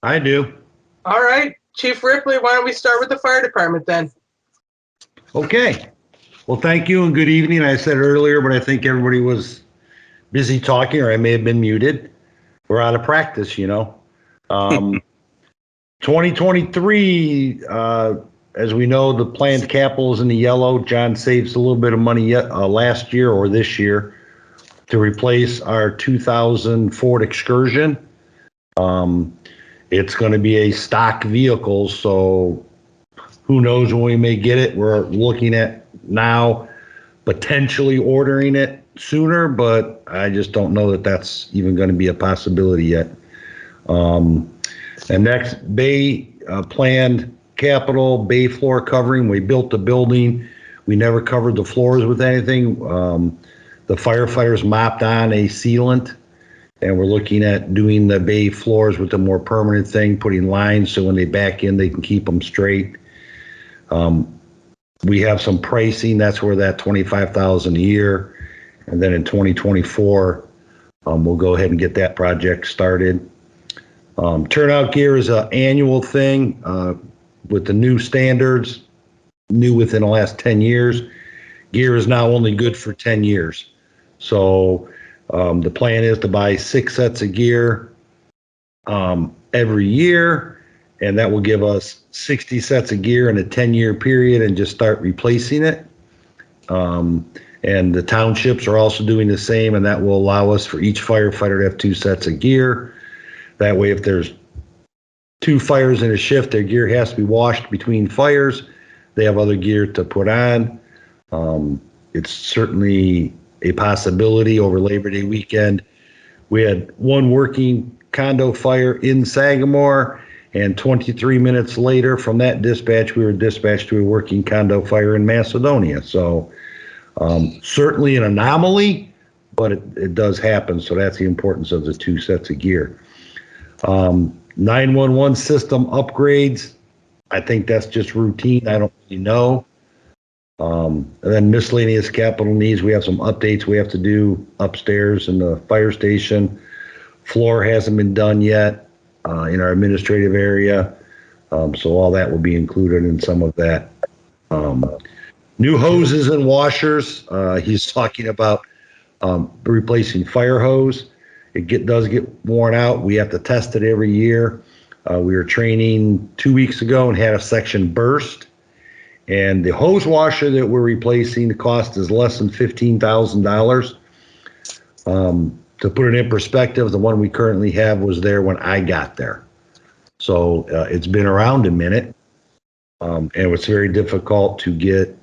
I do. All right, Chief Ripley, why don't we start with the fire department then? Okay. Well, thank you and good evening. I said earlier, but I think everybody was busy talking, or I may have been muted. We're out of practice, 2023, as we know, the planned capital is in the yellow. John saves a little bit of money yet last year or this year to replace our 2000 Ford Excursion. It's going to be a stock vehicle, so who knows when we may get it. We're looking at now potentially ordering it sooner, but I just don't know that that's even going to be a possibility yet. And next, bay planned capital, bay floor covering. We built the building. We never covered the floors with anything. The firefighters mopped on a sealant, and we're looking at doing the bay floors with a more permanent thing, putting lines so when they back in, they can keep them straight. We have some pricing. That's where that $25,000 a year. And then in 2024, we'll go ahead and get that project started. Turnout gear is an annual thing with the new standards, new within the last 10 years. Gear is now only good for 10 years. So the plan is to buy 6 sets of gear every year, and that will give us 60 sets of gear in a 10-year period and just start replacing it. And the townships are also doing the same, and that will allow us for each firefighter to have 2 sets of gear. That way, if there's 2 fires in a shift, their gear has to be washed between fires. They have other gear to put on. It's certainly a possibility over Labor Day weekend. We had one working condo fire in Sagamore, and 23 minutes later from that dispatch, we were dispatched to a working condo fire in Macedonia. So certainly an anomaly, but it does happen. So that's the importance of the 2 sets of gear. 911 system upgrades. I think that's just routine. I don't really know. And then miscellaneous capital needs. We have some updates we have to do upstairs in the fire station. Floor hasn't been done yet in our administrative area. So all that will be included in some of that. New hoses and washers. He's talking about replacing fire hose. It does get worn out. We have to test it every year. We were training 2 weeks ago and had a section burst. And the hose washer that we're replacing, the cost is less than $15,000. To put it in perspective, the one we currently have was there when I got there. So it's been around a minute. And it's very difficult to get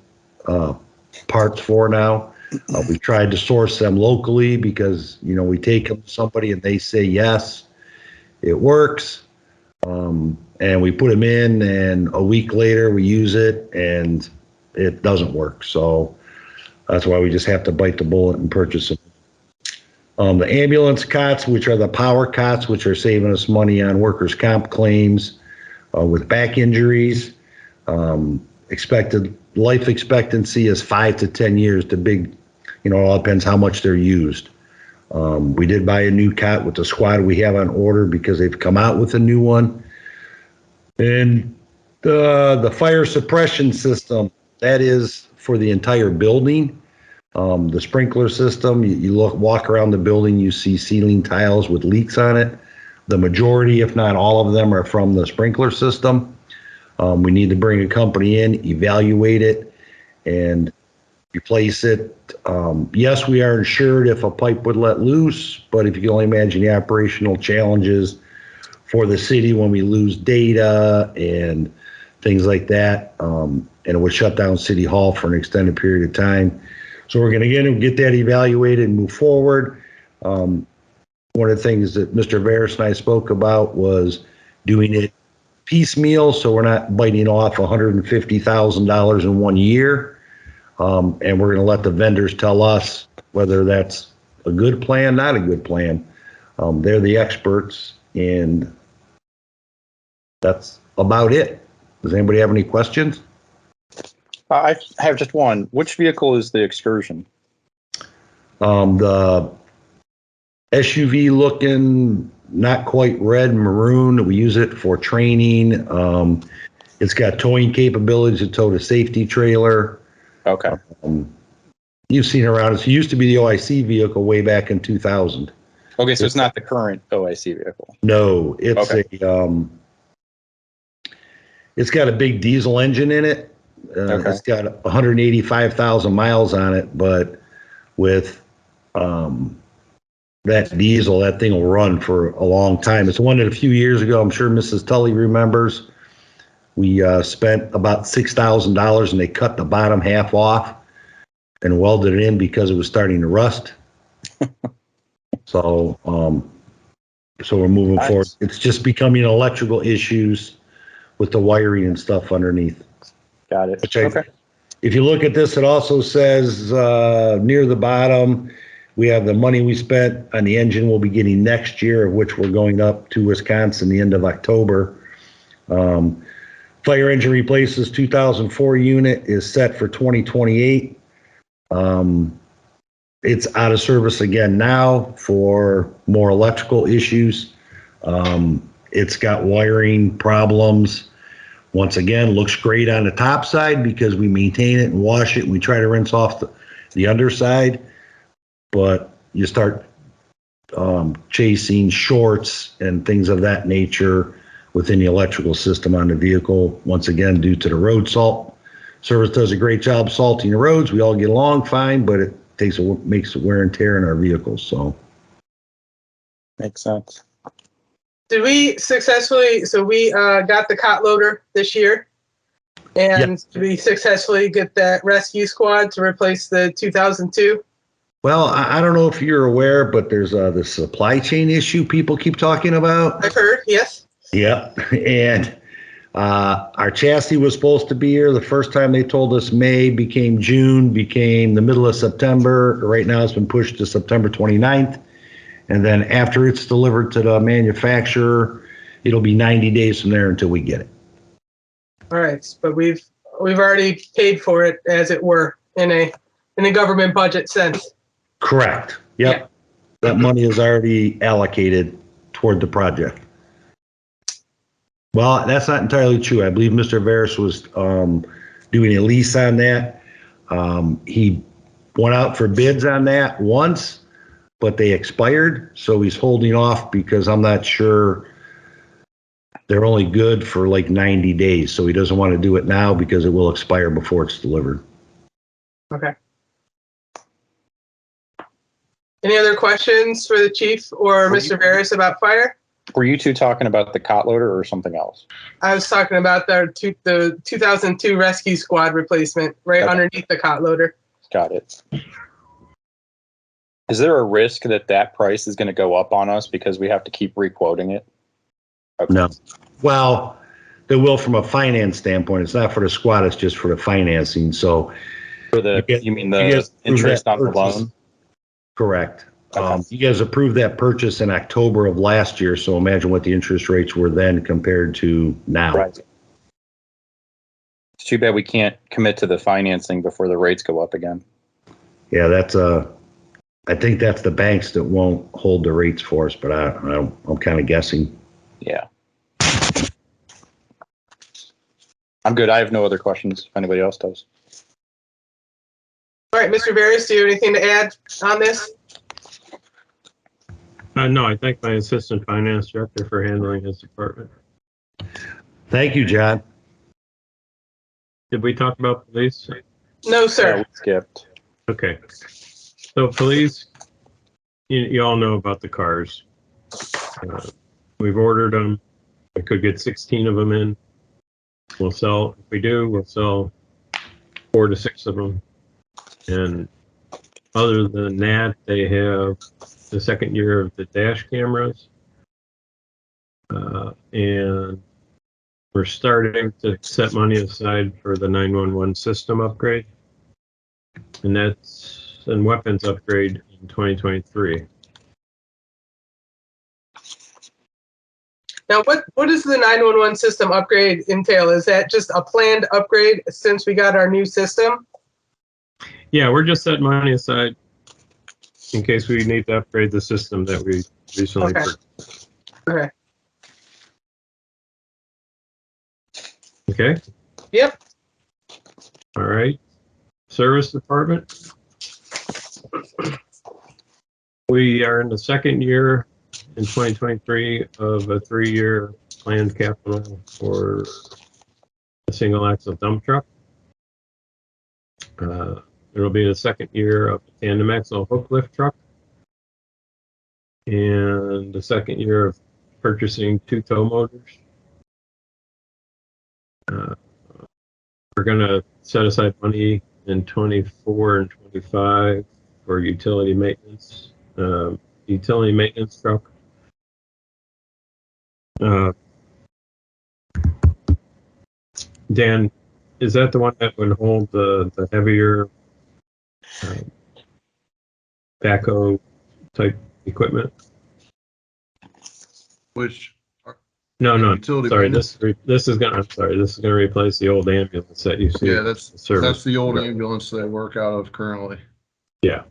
parts for now. We've tried to source them locally because, we take them to somebody and they say yes, it works. And we put them in, and a week later we use it and it doesn't work. So that's why we just have to bite the bullet and purchase them. The ambulance cots, which are the power cots, which are saving us money on workers' comp claims with back injuries. Expected life expectancy is 5 to 10 years. It all depends how much they're used. We did buy a new cot with the squad we have on order because they've come out with a new one. And the fire suppression system, that is for the entire building. The sprinkler system, you walk around the building, you see ceiling tiles with leaks on it. The majority, if not all of them, are from the sprinkler system. We need to bring a company in, evaluate it, and replace it. Yes, we are insured if a pipe would let loose, but if you can only imagine the operational challenges for the city when we lose data and things like that, and it would shut down City Hall for an extended period of time. So we're going to get that evaluated and move forward. One of the things that Mr. Veras and I spoke about was doing it piecemeal, so we're not biting off $150,000 in 1 year. And we're going to let the vendors tell us whether that's a good plan, not a good plan. They're the experts, and that's about it. Does anybody have any questions? I have just one. Which vehicle is the Excursion? The SUV looking not quite red, maroon. We use it for training. It's got towing capabilities to tow the safety trailer. Okay. You've seen it around. It used to be the OIC vehicle way back in 2000. Okay, so it's not the current OIC vehicle. No, it's Okay. it's got a big diesel engine in it. Okay. It's got 185,000 miles on it, but with that diesel, that thing will run for a long time. It's one that a few years ago, I'm sure Mrs. Tully remembers, we spent about $6,000 and they cut the bottom half off and welded it in because it was starting to rust. So we're moving Nice. forward. It's just becoming electrical issues with the wiring and stuff underneath. Got it. Which Okay. if you look at this, it also says near the bottom, we have the money we spent on the engine we'll be getting next year, of which we're going up to Wisconsin the end of October. Fire engine replaces 2004 unit is set for 2028. It's out of service again now for more electrical issues. It's got wiring problems. Once again, looks great on the top side because we maintain it and wash it and we try to rinse off the underside. But you start chasing shorts and things of that nature within the electrical system on the vehicle, once again, due to the road salt. Service does a great job salting the roads. We all get along fine, but it makes wear and tear in our vehicles. So Makes sense. Did we successfully, so we got the cot loader this year, and did we successfully get that rescue squad to replace the 2002? well, I don't know if you're aware, but there's the supply chain issue people keep talking about. I've heard, yes. Yeah, and our chassis was supposed to be here. The first time they told us May, became June, became the middle of September. Right now it's been pushed to September 29th. And then after it's delivered to the manufacturer, it'll be 90 days from there until we get it. All right, but we've already paid for it, as it were, in a government budget sense. Correct. Yep. Yeah. That money is already allocated toward the project. Well, that's not entirely true. I believe Mr. Veras was doing a lease on that. He went out for bids on that once, but they expired. So he's holding off because I'm not sure they're only good for like 90 days. So he doesn't want to do it now because it will expire before it's delivered. Okay. Any other questions for the chief or Mr. Veras about fire? Were you two talking about the cot loader or something else? I was talking about the 2002 rescue squad replacement right underneath the cot loader. Got it. Is there a risk that price is going to go up on us because we have to keep requoting it? Okay. No. Well, they will from a finance standpoint. It's not for the squad. It's just for the financing. So For the, you mean the interest on the loan? Correct. Okay. You guys approved that purchase in October of last year, so imagine what the interest rates were then compared to now. Right. It's too bad we can't commit to the financing before the rates go up again. Yeah, I think that's the banks that won't hold the rates for us, but I'm kind of guessing. Yeah. I'm good. I have no other questions if anybody else does. All right, Mr. Veras, do you have anything to add on this? No, I thank my assistant finance director for handling his department. Thank you, John. Did we talk about police? No, Yeah, sir. we skipped. Okay. So police, you all know about the cars. We've ordered them. We could get 16 of them in. We'll sell, if we do, we'll sell 4 to 6 of them. And other than that, they have the second year of the dash cameras. And we're starting to set money aside for the 911 system upgrade. And that's a weapons upgrade in 2023. Now, what does the 911 system upgrade entail? Is that just a planned upgrade since we got our new system? Yeah, we're just setting money aside in case we need to upgrade the system that we recently purchased. Okay. Okay, Yep. all right. Service department. We are in the second year in 2023 of a 3-year planned capital for a single axle dump truck. It'll be the second year of a tandem axle hook lift truck. And the second year of purchasing 2 tow motors. We're going to set aside money in 24 and 25 for utility maintenance. Utility maintenance truck. Dan, is that the one that would hold the heavier backhoe type equipment? Which No, utility sorry. maintenance? This is gonna. I'm sorry. This is gonna replace the old ambulance that you see. Yeah, in that's service. the old ambulance they work out of currently. Yeah.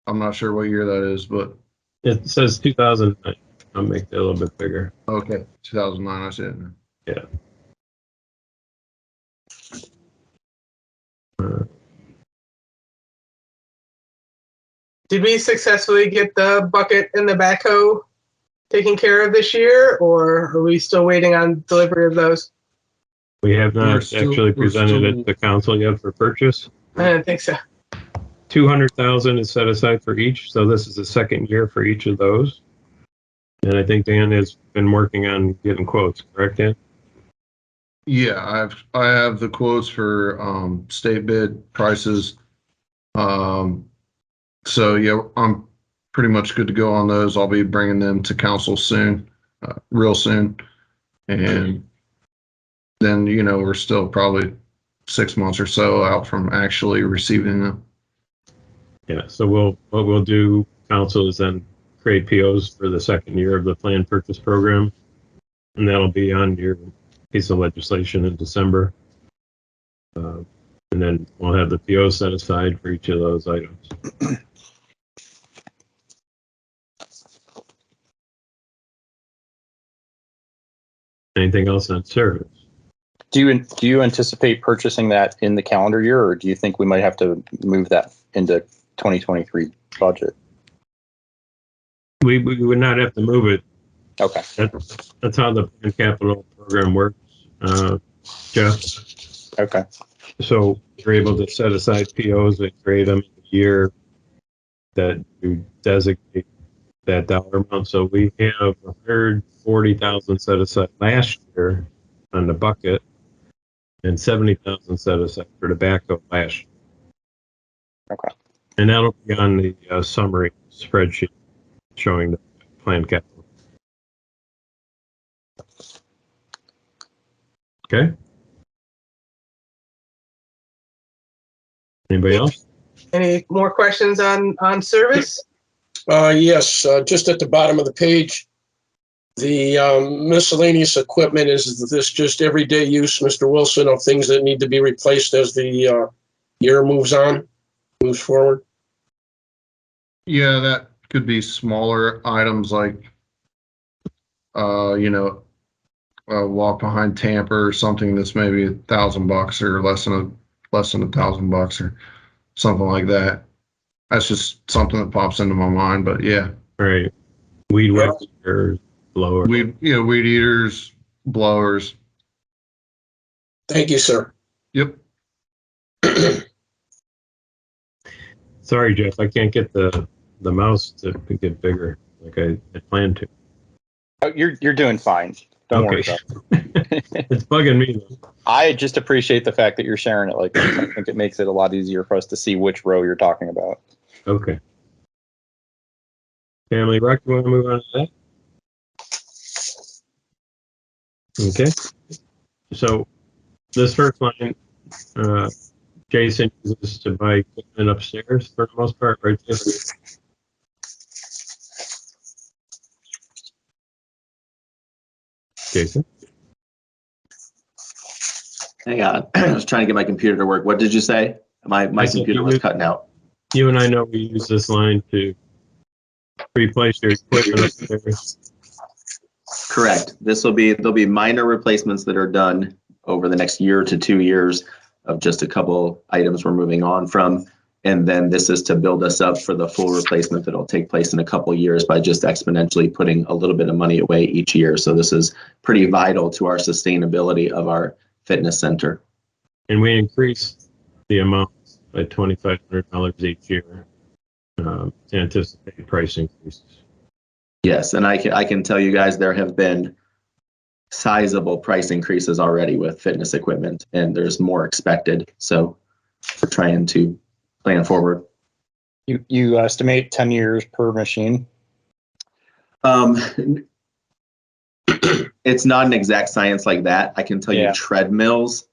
I'm not sure what year that is, but It says 2009. I'll make it a little bit bigger. okay, 2009. I see it now. Yeah. Did we successfully get the bucket and the backhoe taken care of this year, or are we still waiting on delivery of those? We have not actually we're presented still- it to council yet for purchase. I didn't think so. 200,000 is set aside for each, so this is the second year for each of those. And I think Dan has been working on getting quotes, correct, Dan? Yeah, I have the quotes for state bid prices. So yeah, I'm pretty much good to go on those. I'll be bringing them to council soon, real soon, and then we're still probably 6 months or so out from actually receiving them. Yeah, so what we'll do, council, is then create POs for the second year of the planned purchase program. And that'll be on your piece of legislation in December. And then we'll have the PO set aside for each of those items. Anything else on service? Do you anticipate purchasing that in the calendar year, or do you think we might have to move that into 2023 budget? We would not have to move it. Okay. That's how the planned capital program works, Jeff. Okay. So you're able to set aside POs and create them in the year that you designate that dollar amount. So we have 140,000 set aside last year on the bucket and 70,000 set aside for the backhoe last year. Okay. And that'll be on the summary spreadsheet showing the planned capital. Okay. Anybody else? Any more questions on service? Yes, just at the bottom of the page, the miscellaneous equipment, is this just everyday use, Mr. Wilson, of things that need to be replaced as the year moves forward? Yeah, that could be smaller items like, walk behind tamper or something that's maybe $1,000 or less than $1,000 or something like that. That's just something that pops into my mind, but yeah. All right. Weed whackers, blower. Weed eaters, blowers. Thank you, sir. Yep. Sorry, Jeff, I can't get the mouse to get bigger like I planned to. Oh, you're doing fine. Don't worry Okay. about it. It's bugging me though. I just appreciate the fact that you're sharing it like this. I think it makes it a lot easier for us to see which row you're talking about. Okay. Family rec, you want to move on to that? Okay. So this first line, Jason uses to buy equipment upstairs for the most part, right? Jason? Hang on. I was trying to get my computer to work. What did you say? My computer was cutting out. You and I know we use this line to replace your equipment upstairs. Correct. There'll be minor replacements that are done over the next year to 2 years of just a couple items we're moving on from. And then this is to build us up for the full replacement that'll take place in a couple years by just exponentially putting a little bit of money away each year. So this is pretty vital to our sustainability of our fitness center. And we increased the amount by $2,500 each year to anticipate price increases. Yes, and I can tell you guys there have been sizable price increases already with fitness equipment, and there's more expected. So we're trying to plan forward. You estimate 10 years per machine? It's not an exact science like that. I can tell you treadmills.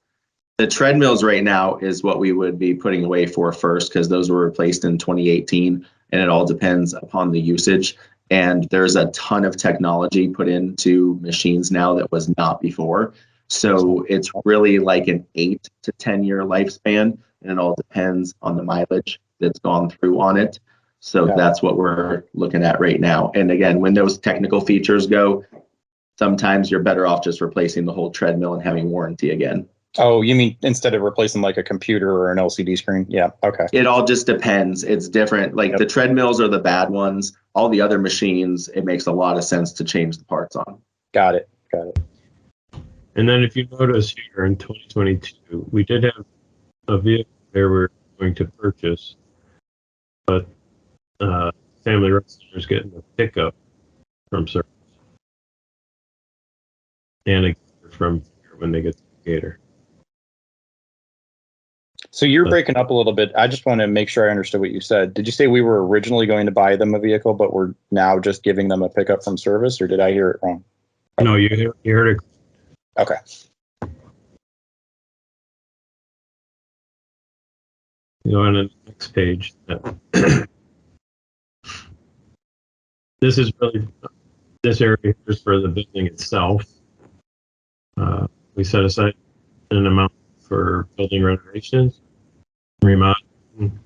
The treadmills right now is what we would be putting away for first, because those were replaced in 2018, and it all depends upon the usage. And there's a ton of technology put into machines now that was not before. So it's really like an 8 to 10 year lifespan, and it all depends on the mileage that's gone through on it. So that's what we're looking at right now. And again, when those technical features go, sometimes you're better off just replacing the whole treadmill and having warranty again. Oh, you mean instead of replacing like a computer or an LCD screen? Yeah. Okay. It all just depends. It's different. Like the treadmills are the bad ones. All the other machines, it makes a lot of sense to change the parts on. Got it. Got it. And then if you notice here in 2022, we did have a vehicle there we're going to purchase, but Family Wrestler is getting a pickup from service and a gator from here when they get to the gator. So you're breaking up a little bit. I just want to make sure I understood what you said. Did you say we were originally going to buy them a vehicle, but we're now just giving them a pickup from service, or did I hear it wrong? No, you heard it. Okay. You go on to the next page. This is really, this area is for the building itself. We set aside an amount for building renovations, remodeling.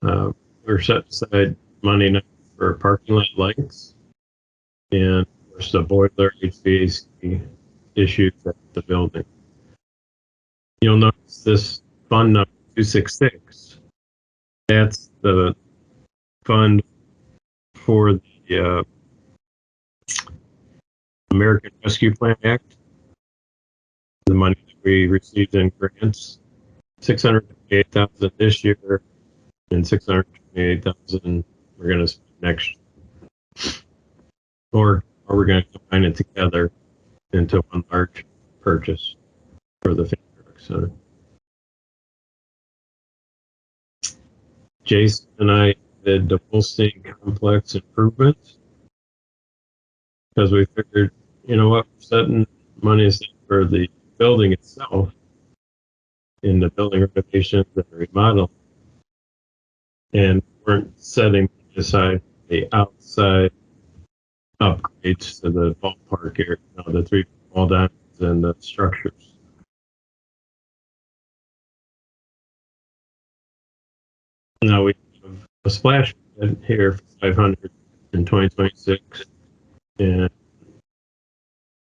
We're set aside money now for parking lot lights and of course the boiler HVAC issues at the building. You'll notice this fund number 266. That's the fund for the American Rescue Plan Act. The money that we received in grants, $628,000 this year, and $628,000 we're going to spend next year. Or we're going to combine it together into one large purchase for the Family Rec Center. Jason and I did the Wolstein complex improvements because we figured, you know what, we're setting money aside for the building itself in the building renovations and remodel, and weren't setting aside the outside upgrades to the ballpark area, the 3 ball diamonds and the structures. Now we have a splash pad here for 500 in 2026, and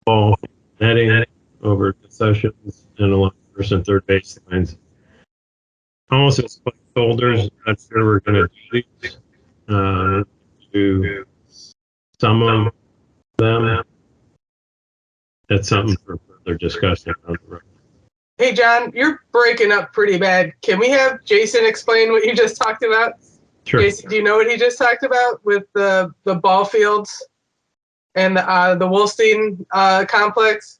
ball netting over concessions and along first and third base lines. Almost as placeholders, not sure we're going to do these. Do some of them. That's something for further discussion on the road. Hey, John, you're breaking up pretty bad. Can we have Jason explain what you just talked about? Sure. Jason, do you know what he just talked about with the ball fields and the Wolstein complex?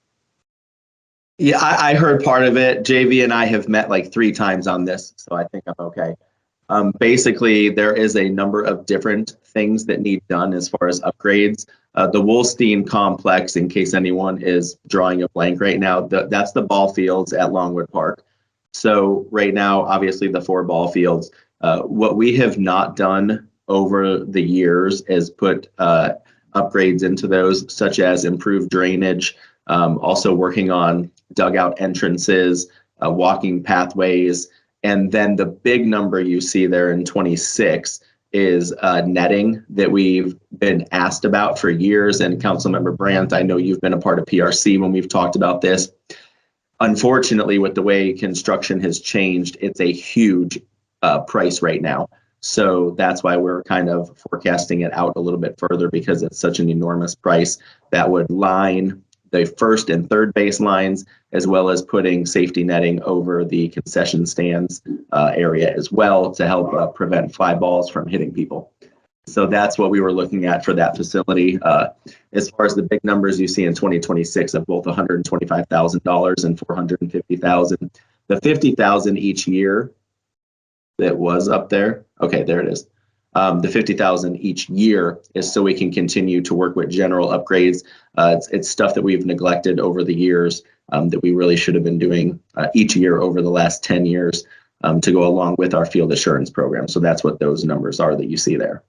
Yeah, I heard part of it. JV and I have met like 3 times on this, so I think I'm okay. Basically, there is a number of different things that need done as far as upgrades. The Wolstein complex, in case anyone is drawing a blank right now, that's the ball fields at Longwood Park. So right now, obviously the 4 ball fields. What we have not done over the years is put upgrades into those, such as improved drainage, also working on dugout entrances, walking pathways. And then the big number you see there in 26 is netting that we've been asked about for years. And Councilmember Brandt, I know you've been a part of PRC when we've talked about this. Unfortunately, with the way construction has changed, it's a huge price right now. So that's why we're kind of forecasting it out a little bit further, because it's such an enormous price that would line the first and third base lines, as well as putting safety netting over the concession stands area as well to help prevent fly balls from hitting people. So that's what we were looking at for that facility. As far as the big numbers you see in 2026 of both $125,000 and $450,000, the $50,000 each year that was up there. Okay, there it is. The $50,000 each year is so we can continue to work with general upgrades. It's stuff that we've neglected over the years that we really should have been doing each year over the last 10 years to go along with our field assurance program. So that's what those numbers are that you see there.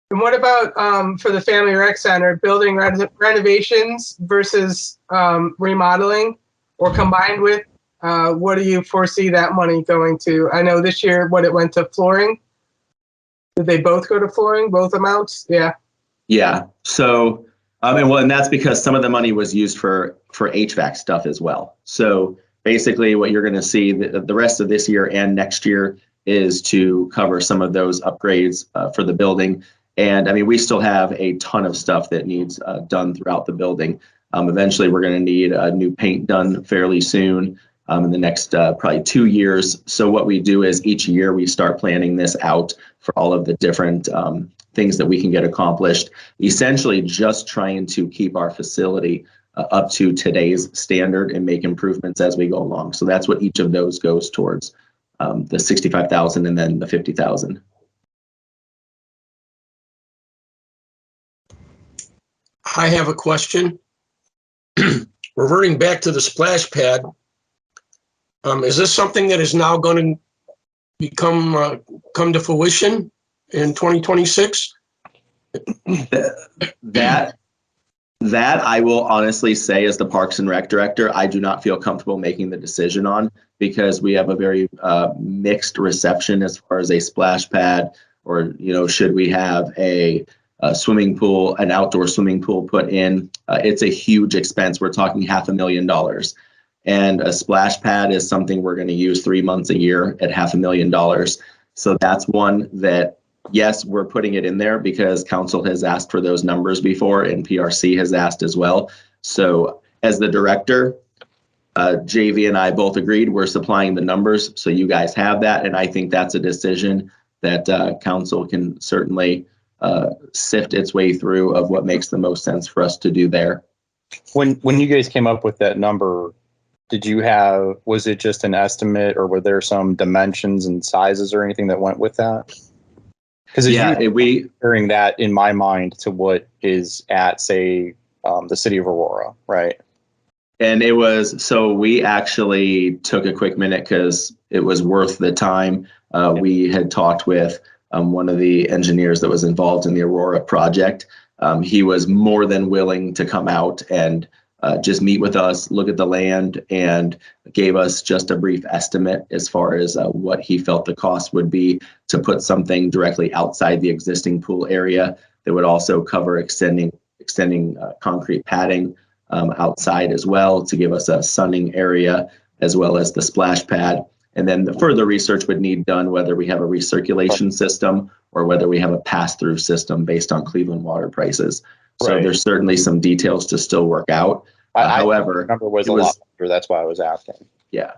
And what about for the Family Rec Center, building renovations versus remodeling, or combined with? What do you foresee that money going to? I know this year what it went to flooring. Did they both go to flooring, both amounts? Yeah. Yeah. So, and that's because some of the money was used for HVAC stuff as well. So basically what you're going to see the rest of this year and next year is to cover some of those upgrades for the building. And I mean, we still have a ton of stuff that needs done throughout the building. Eventually we're going to need new paint done fairly soon. In the next probably 2 years. So what we do is each year we start planning this out for all of the different things that we can get accomplished, essentially just trying to keep our facility up to today's standard and make improvements as we go along. So that's what each of those goes towards, the 65,000 and then the 50,000. I have a question. Reverting back to the splash pad, is this something that is now going to become come to fruition in 2026? That I will honestly say, as the Parks and Rec director, I do not feel comfortable making the decision on, because we have a very mixed reception as far as a splash pad, or should we have a swimming pool, an outdoor swimming pool put in. It's a huge expense. We're talking $500,000. And a splash pad is something we're going to use 3 months a year at $500,000. So that's one that, yes, we're putting it in there because council has asked for those numbers before and PRC has asked as well. So as the director, JV and I both agreed we're supplying the numbers. So you guys have that. And I think that's a decision that council can certainly sift its way through of what makes the most sense for us to do there. When you guys came up with that number, was it just an estimate, or were there some dimensions and sizes or anything that went with that? Because we comparing that in my mind to what is at, say, the city of Aurora, right? And so we actually took a quick minute because it was worth the time. We had talked with one of the engineers that was involved in the Aurora project. He was more than willing to come out and just meet with us, look at the land, and gave us just a brief estimate as far as what he felt the cost would be to put something directly outside the existing pool area that would also cover extending concrete padding outside as well to give us a sunning area as well as the splash pad. And then the further research would need done whether we have a recirculation system or whether we have a pass-through system based on Cleveland water prices. So Right. There's certainly some details to still work out. However, the number was a lot bigger. That's why I was asking. Yeah.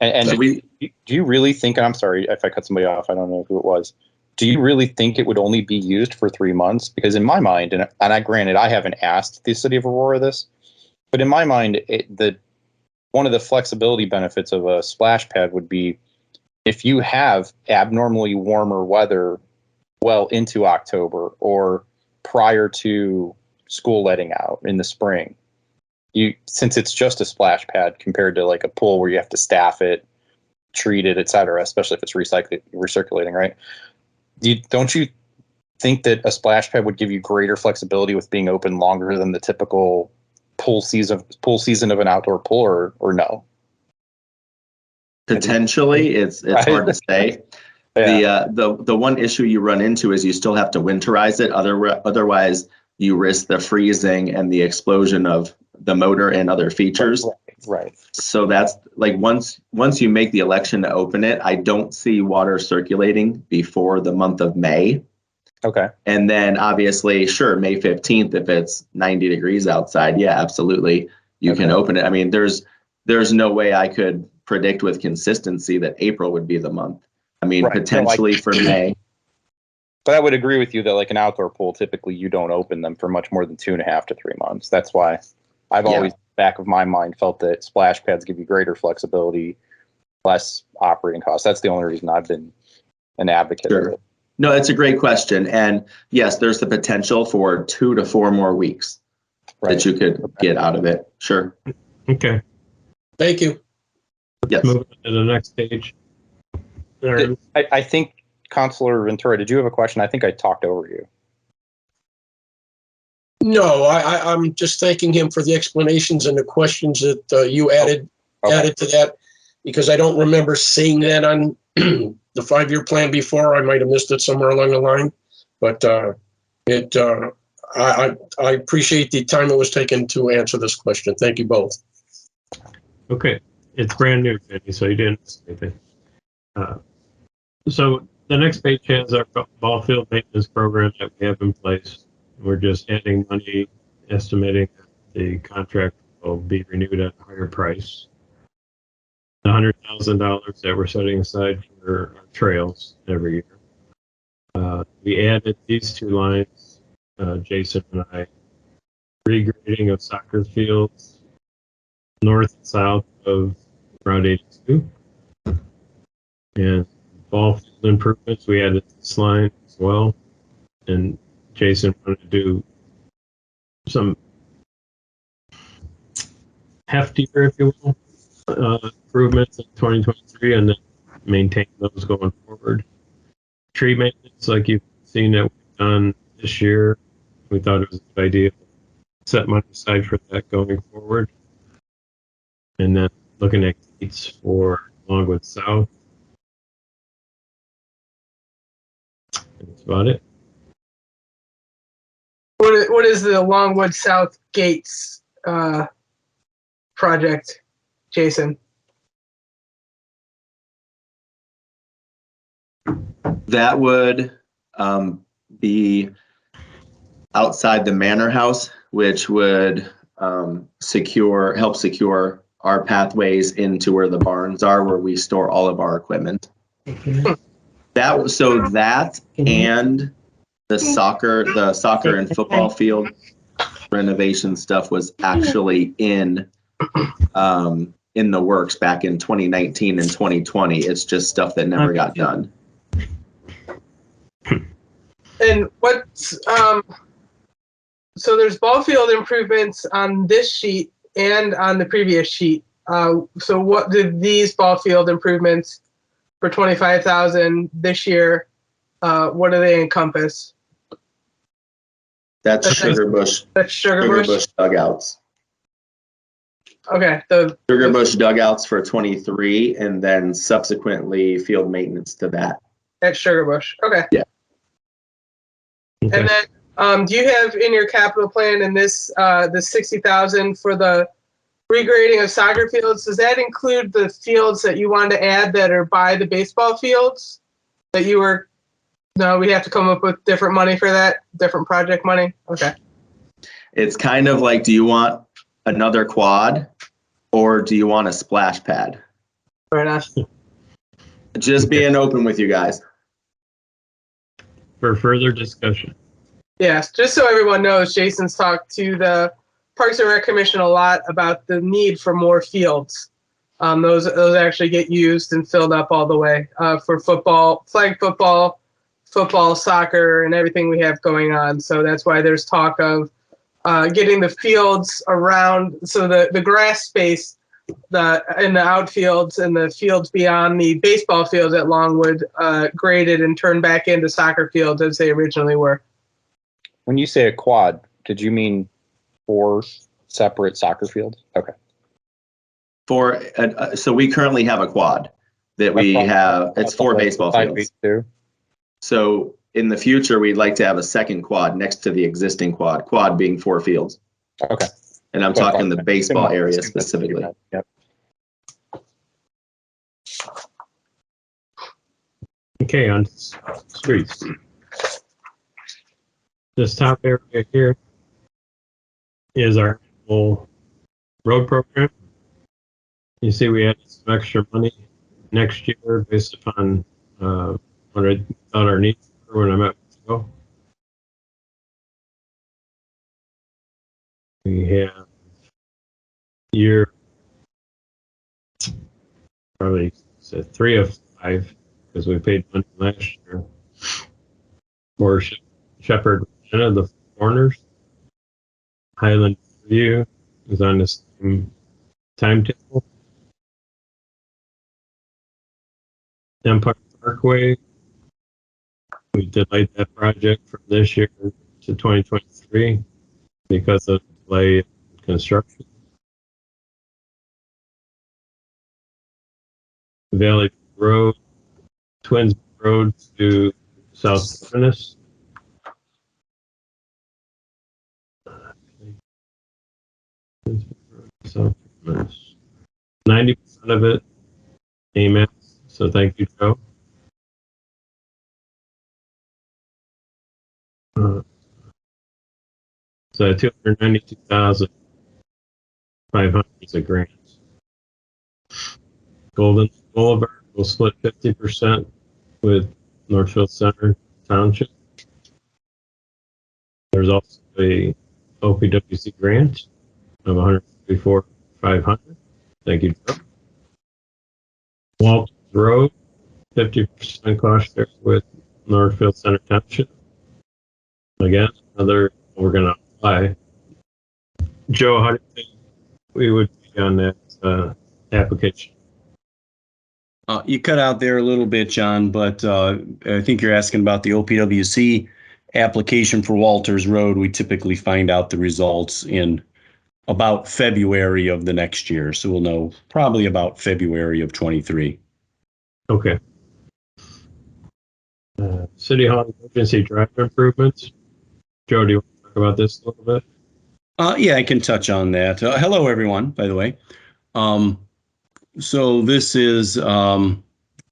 And So do you really think, and I'm sorry if I cut somebody off, I don't know who it was. Do you really think it would only be used for 3 months? Because in my mind, and granted, I haven't asked the city of Aurora this, but in my mind, one of the flexibility benefits of a splash pad would be if you have abnormally warmer weather well into October or prior to school letting out in the spring, since it's just a splash pad compared to like a pool where you have to staff it, treat it, et cetera, especially if it's recirculating, right? Don't you think that a splash pad would give you greater flexibility with being open longer than the typical pool season of an outdoor pool, or no? Potentially, it's hard to say. The one issue you run into is you still have to winterize it. Otherwise, you risk the freezing and the explosion of the motor and other features. Right. So that's like once you make the election to open it, I don't see water circulating before the month of May. Okay. And then obviously, sure, May 15th, if it's 90 degrees outside, yeah, absolutely, you can open it. I mean, there's no way I could predict with consistency that April would be the month. I mean, potentially for May. But I would agree with you that like an outdoor pool, typically you don't open them for much more than 2.5 to 3 months. That's why I've always, back of my mind, felt that splash pads give you greater flexibility, less operating costs. That's the only reason I've been an advocate of it. No, that's a great question. And yes, there's the potential for 2 to 4 more weeks that you could get out of it. Sure. Okay. Thank you. Yes. Move on to the next stage. I think, Councilor Ventura, did you have a question? I think I talked over you. No, I'm just thanking him for the explanations and the questions that you added to that, because I don't remember seeing that on the 5-year plan before. I might have missed it somewhere along the line, but I appreciate the time it was taken to answer this question. Thank you both. Okay, it's brand new, Jenny, so you didn't say anything. So the next page has our ball field maintenance program that we have in place. We're just adding money, estimating that the contract will be renewed at a higher price. The $100,000 that we're setting aside for our trails every year. We added these 2 lines, Jason and I, regrading of soccer fields north and south of Route 82. And ball field improvements, we added this line as well. And Jason wanted to do some heftier, if you will, improvements in 2023 and then maintain those going forward. Tree maintenance, like you've seen that we've done this year, we thought it was a good idea to set money aside for that going forward. And then looking at gates for Longwood South. That's about it. What is the Longwood South Gates project, Jason? That would be outside the manor house, which would help secure our pathways into where the barns are, where we store all of our equipment. That and the soccer and football field renovation stuff was actually in the works back in 2019 and 2020. It's just stuff that never got done. And what's so there's ball field improvements on this sheet and on the previous sheet. So what did these ball field improvements for $25,000 this year? What do they encompass? That's Sugar Bush. That's Sugar Bush dugouts. Okay. Sugar Bush dugouts for 23, and then subsequently field maintenance to that. At Sugar Bush. Okay. Yeah. Okay. And then, do you have in your capital plan in this the $60,000 for the regrading of soccer fields? Does that include the fields that you wanted to add that are by the baseball fields that you were? No, we have to come up with different money for that, different project money. Okay. It's kind of like, do you want another quad or do you want a splash pad? Fair enough. Just being open with you guys. For further discussion. Yes, just so everyone knows, Jason's talked to the Parks and Rec Commission a lot about the need for more fields. Those actually get used and filled up all the way for football, flag football, soccer, and everything we have going on. So that's why there's talk of getting the fields around, so the grass space in the outfields and the fields beyond the baseball fields at Longwood graded and turned back into soccer fields as they originally were. When you say a quad, did you mean 4 separate soccer fields? Okay. So we currently have a quad. that we have. It's 4 baseball fields. So in the future, we'd like to have a second quad next to the existing quad being 4 fields. Okay. And I'm talking the baseball area specifically. Yep. Okay, on streets. This top area here is our whole road program. You see we added some extra money next year based upon what I thought our needs were when I met with Joe. We have year probably 3 of 5 because we paid money last year for Shepherd and the Corners. Highland View is on the same timetable. Empire Parkway, we delayed that project from this year to 2023 because of delay in construction. Valley Road, Twins Road to South Terminus. 90% of it AMAX, so thank you, Joe. So 292,500 is a grant. Golden Boulevard will split 50% with Northfield Center Township. There's also a OPWC grant of $154,500. Thank you, Joe. Walton Road, 50% cost share with Northfield Center Township. Again, we're going to apply. Joe, how do you think we would be on that application? You cut out there a little bit, John, but I think you're asking about the OPWC application for Walters Road. We typically find out the results in about February of the next year. So we'll know probably about February of 23. Okay. City Hall emergency drive improvements. Joe, do you want to talk about this a little bit? Yeah, I can touch on that. Hello, everyone, by the way. So this is some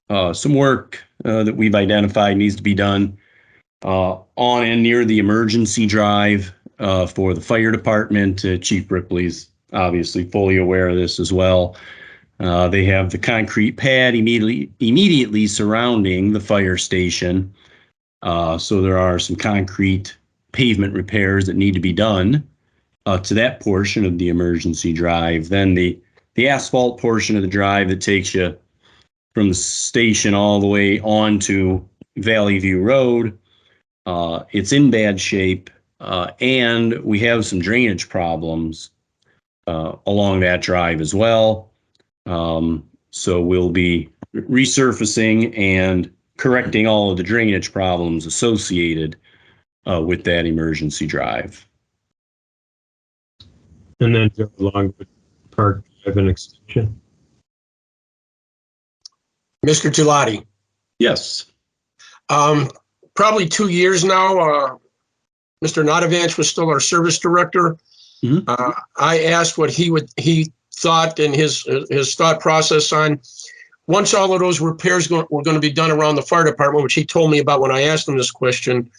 work that we've identified needs to be done on and near the emergency drive for the fire department. Chief Ripley's obviously fully aware of this as well. They have the concrete pad immediately surrounding the fire station. So there are some concrete pavement repairs that need to be done to that portion of the emergency drive. Then the asphalt portion of the drive that takes you from the station all the way onto Valley View Road, it's in bad shape, and we have some drainage problems along that drive as well. So we'll be resurfacing and correcting all of the drainage problems associated with that emergency drive. And then Joe, Longwood Park Drive and extension. Mr. Gelati. Yes. Probably 2 years now, Mr. Nadavich was still our service director. Mm-hmm. I asked what he thought and his thought process on once all of those repairs were going to be done around the fire department, which he told me about when I asked him this question.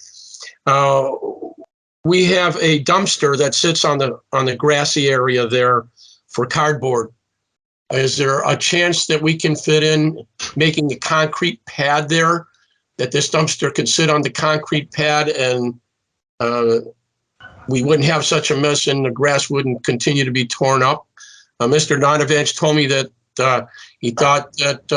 We have a dumpster that sits on the grassy area there for cardboard. Is there a chance that we can fit in making a concrete pad there, that this dumpster can sit on the concrete pad and we wouldn't have such a mess and the grass wouldn't continue to be torn up? Mr. Donavich told me that he thought that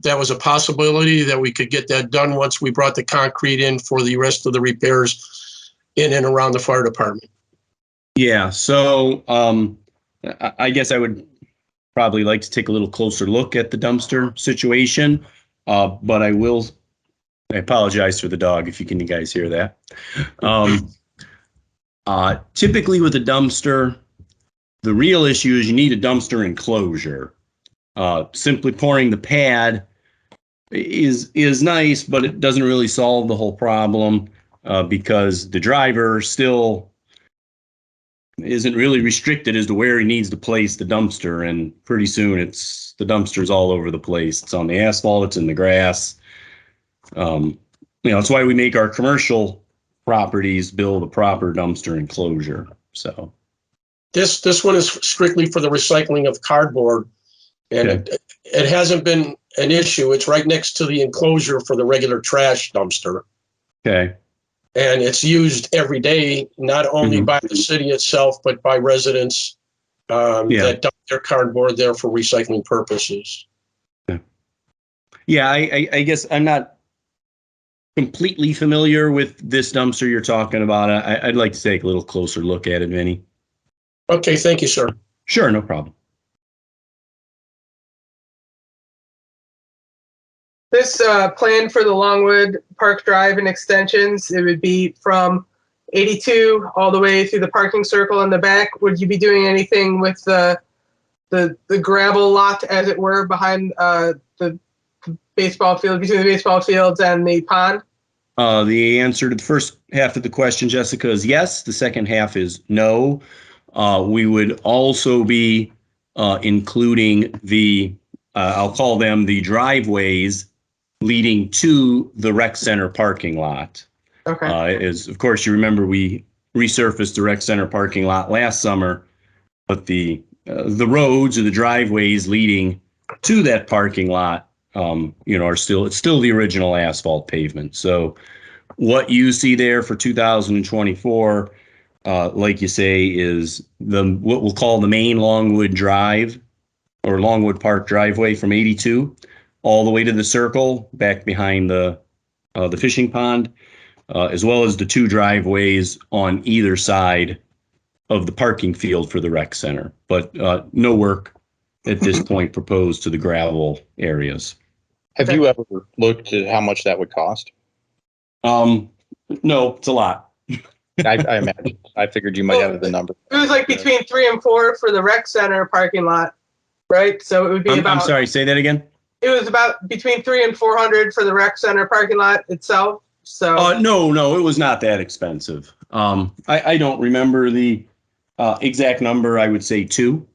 that was a possibility, that we could get that done once we brought the concrete in for the rest of the repairs in and around the fire department. Yeah, so I guess I would probably like to take a little closer look at the dumpster situation, but I apologize for the dog if you guys hear that. Typically with a dumpster, the real issue is you need a dumpster enclosure. Simply pouring the pad is nice, but it doesn't really solve the whole problem because the driver still isn't really restricted as to where he needs to place the dumpster. And pretty soon the dumpster's all over the place. It's on the asphalt, it's in the grass. That's why we make our commercial properties build a proper dumpster enclosure. So This one is strictly for the recycling of cardboard, and Okay. it hasn't been an issue. It's right next to the enclosure for the regular trash dumpster. Okay. And it's used every day, not only Mhm. by the city itself, but by residents that dump their cardboard there for recycling purposes. Yeah, I guess I'm not completely familiar with this dumpster you're talking about. I'd like to take a little closer look at it, Vinny. Okay, thank you, sir. Sure, no problem. This plan for the Longwood Park Drive and extensions, it would be from 82 all the way through the parking circle in the back. Would you be doing anything with the gravel lot, as it were, behind the baseball field, between the baseball fields and the pond? The answer to the first half of the question, Jessica, is yes. The second half is no. We would also be including I'll call them the driveways leading to the rec center parking lot. Okay. As of course you remember, we resurfaced the rec center parking lot last summer, but the roads or the driveways leading to that parking lot, it's still the original asphalt pavement. So what you see there for 2024, like you say, is what we'll call the main Longwood Drive or Longwood Park driveway from 82 all the way to the circle back behind the fishing pond, as well as the two driveways on either side of the parking field for the rec center. But no work at this point proposed to the gravel areas. Have you ever looked at how much that would cost? No, it's a lot. I imagine. I figured you might have the number. It was like between 3 and 4 for the rec center parking lot, right? So it would be I'm sorry, say that again. It was about between 300 and 400 for the rec center parking lot itself. So No, it was not that expensive. I don't remember the exact number. I would say 2.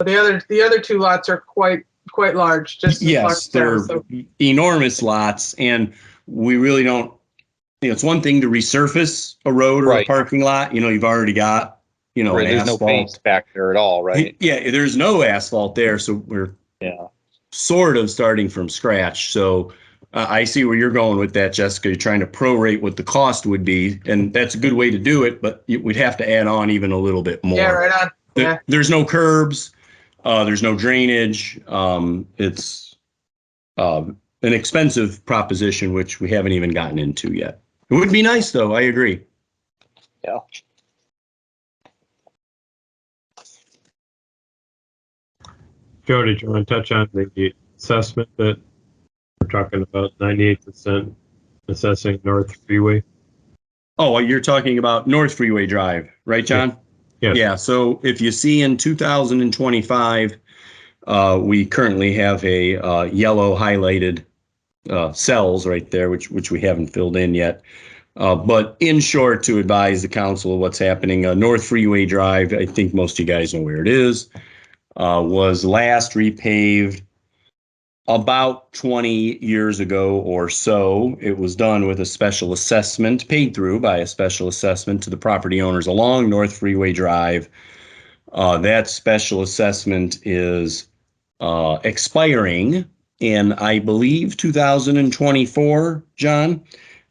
but the other 2 lots are quite large. Just as Yes, large they're as so. enormous lots, and we really don't. It's one thing to resurface a road or Right. a parking lot. You've already got an There's no asphalt base back there at all, right? Yeah, there's no asphalt there, so we're sort of starting from scratch. So I see where you're going with that, Jessica. You're trying to prorate what the cost would be, and that's a good way to do it, but we'd have to add on even a little bit more. Yeah, right on. Yeah. There's no curbs. There's no drainage. It's an expensive proposition, which we haven't even gotten into yet. It would be nice, though. I agree. Yeah. Joe, did you want to touch on the assessment that we're talking about 98% assessing North Freeway? Oh, you're talking about North Freeway Drive, right, John? Yes. Yeah. So if you see in 2025, we currently have a yellow highlighted cells right there, which we haven't filled in yet. But in short, to advise the council of what's happening, North Freeway Drive, I think most of you guys know where it is, was last repaved about 20 years ago or so. It was done with a special assessment, paid through by a special assessment to the property owners along North Freeway Drive. That special assessment is expiring in, I believe, 2024, John.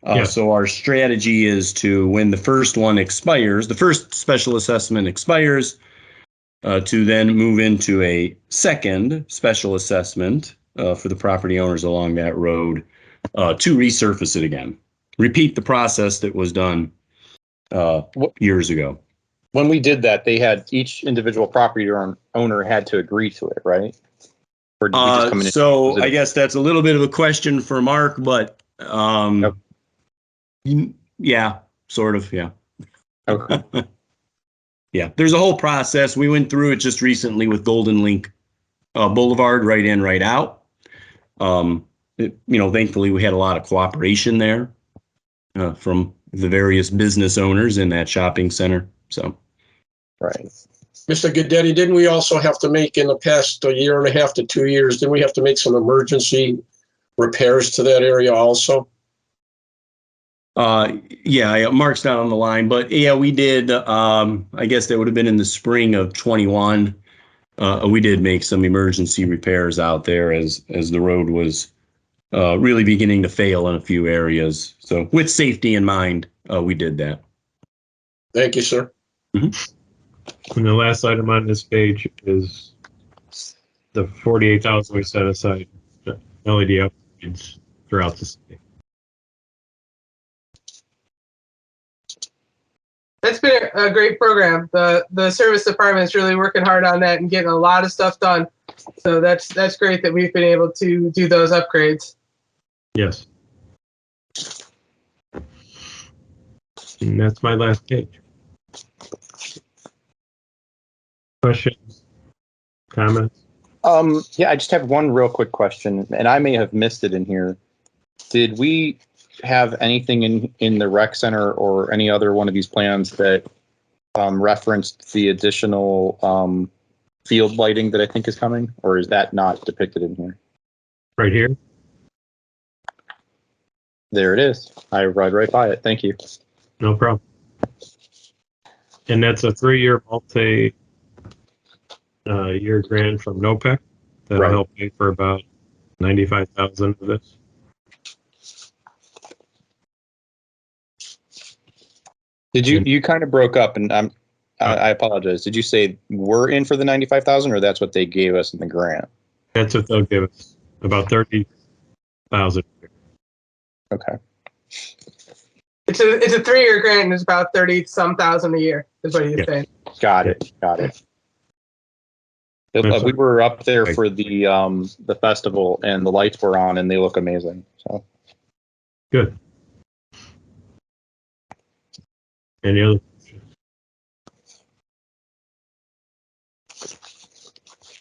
Yes. So our strategy is to, when the first one expires, the first special assessment expires, to then move into a second special assessment for the property owners along that road to resurface it again. Repeat the process that was done years ago. When we did that, they had each individual property owner had to agree to it, right? Or did we just come in? So I guess that's a little bit of a question for Mark, but yeah, sort of, yeah. Okay. Yeah, there's a whole process. We went through it just recently with Golden Link Boulevard, right in, right out. thankfully we had a lot of cooperation there from the various business owners in that shopping center. So, Right. Mr. Goodetti, didn't we also have to make in the past a year and a half to 2 years, didn't we have to make some emergency repairs to that area also? yeah, Mark's not on the line, but yeah, we did. I guess that would have been in the spring of 21. We did make some emergency repairs out there as the road was really beginning to fail in a few areas. So with safety in mind, we did that. Thank you, sir. And the last item on this page is the 48,000 we set aside for LED upgrades throughout the city. That's been a great program. The service department is really working hard on that and getting a lot of stuff done. So that's great that we've been able to do those upgrades. Yes. And that's my last page. Questions? Comments? Yeah, I just have one real quick question, and I may have missed it in here. Did we have anything in the rec center or any other one of these plans that referenced the additional field lighting that I think is coming, or is that not depicted in here? Right here? There it is. I ride right by it. Thank you. No problem. And that's a 3-year multi-year grant from NOPEC that'll Right. help pay for about 95,000 of this. Did you kind of broke up, and I apologize. Did you say we're in for the 95,000, or that's what they gave us in the grant? That's what they'll give us, about 30,000. Okay. It's a 3-year grant and it's about 30-some thousand a year is what he's saying. Got it. We were up there for the festival, and the lights were on, and they look amazing. So Good. Any other questions?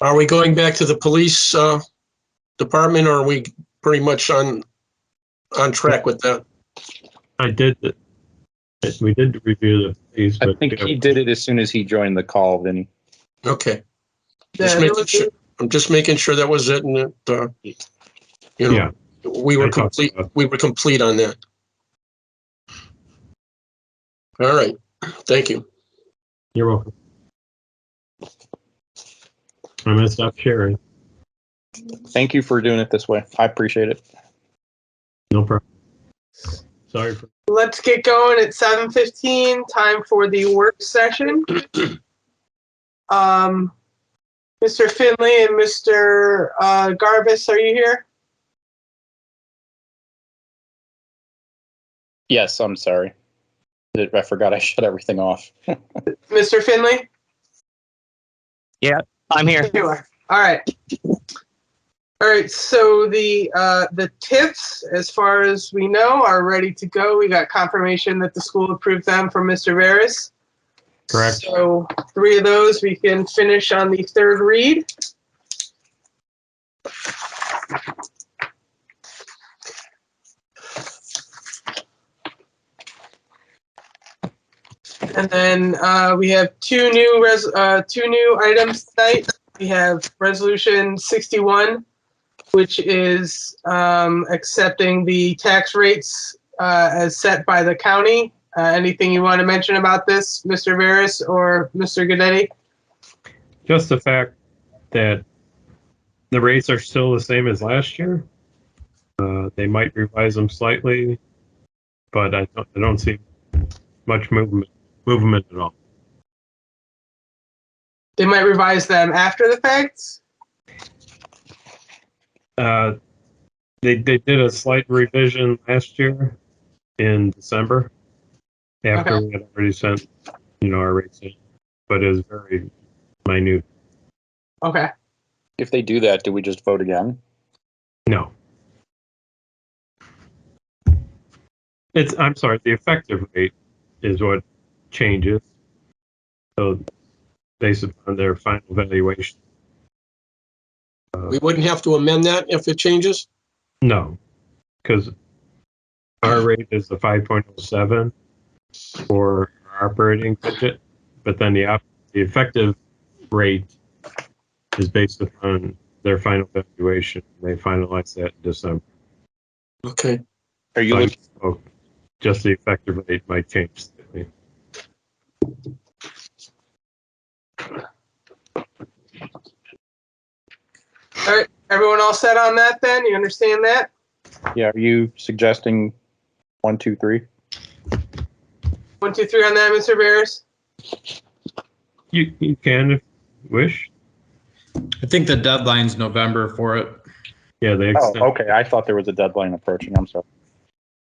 Are we going back to the police department, or are we pretty much on track with that? I did it. We did review these, I but think he did it as soon as he joined the call, Vinny. Okay. Yeah, I'm just making sure that was it, and that yeah, we were complete. We were complete on that. All right. Thank you. you're welcome. I'm gonna stop sharing. Thank you for doing it this way. I appreciate it. No problem. Sorry for. Let's get going at 7:15. Time for the work session. Mr. Finley and Mr. Garbus, are you here? Yes, I'm sorry. I forgot I shut everything off. Mr. Finley? Yeah, I'm here. You are. All right. All right, so the TIFs, as far as we know, are ready to go. We got confirmation that the school approved them from Mr. Veras. Correct. So 3 of those we can finish on the 3rd read. And then we have 2 new items tonight. We have Resolution 61, which is accepting the tax rates as set by the county. Anything you want to mention about this, Mr. Veras or Mr. Goodetti? Just the fact that the rates are still the same as last year. They might revise them slightly, but I don't see much movement at all. They might revise them after the fact. They did a slight revision last year in December after Okay. we had already sent, our rates in, but it was very minute. Okay. If they do that, do we just vote again? No. I'm sorry, the effective rate is what changes. So based upon their final valuation. We wouldn't have to amend that if it changes? No, because our rate is the 5.07 for our operating budget, but then the effective rate is based upon their final valuation. They finalize that in December. Okay. Are you looking? So just the effective rate might change slightly. All right, everyone all set on that then? You understand that? Yeah. Are you suggesting 1, 2, 3? 1, 2, 3 on that, Mr. Bears? You can if you wish. I think the deadline's November for it. Yeah, they Oh, extend. okay. I thought there was a deadline approaching. I'm sorry.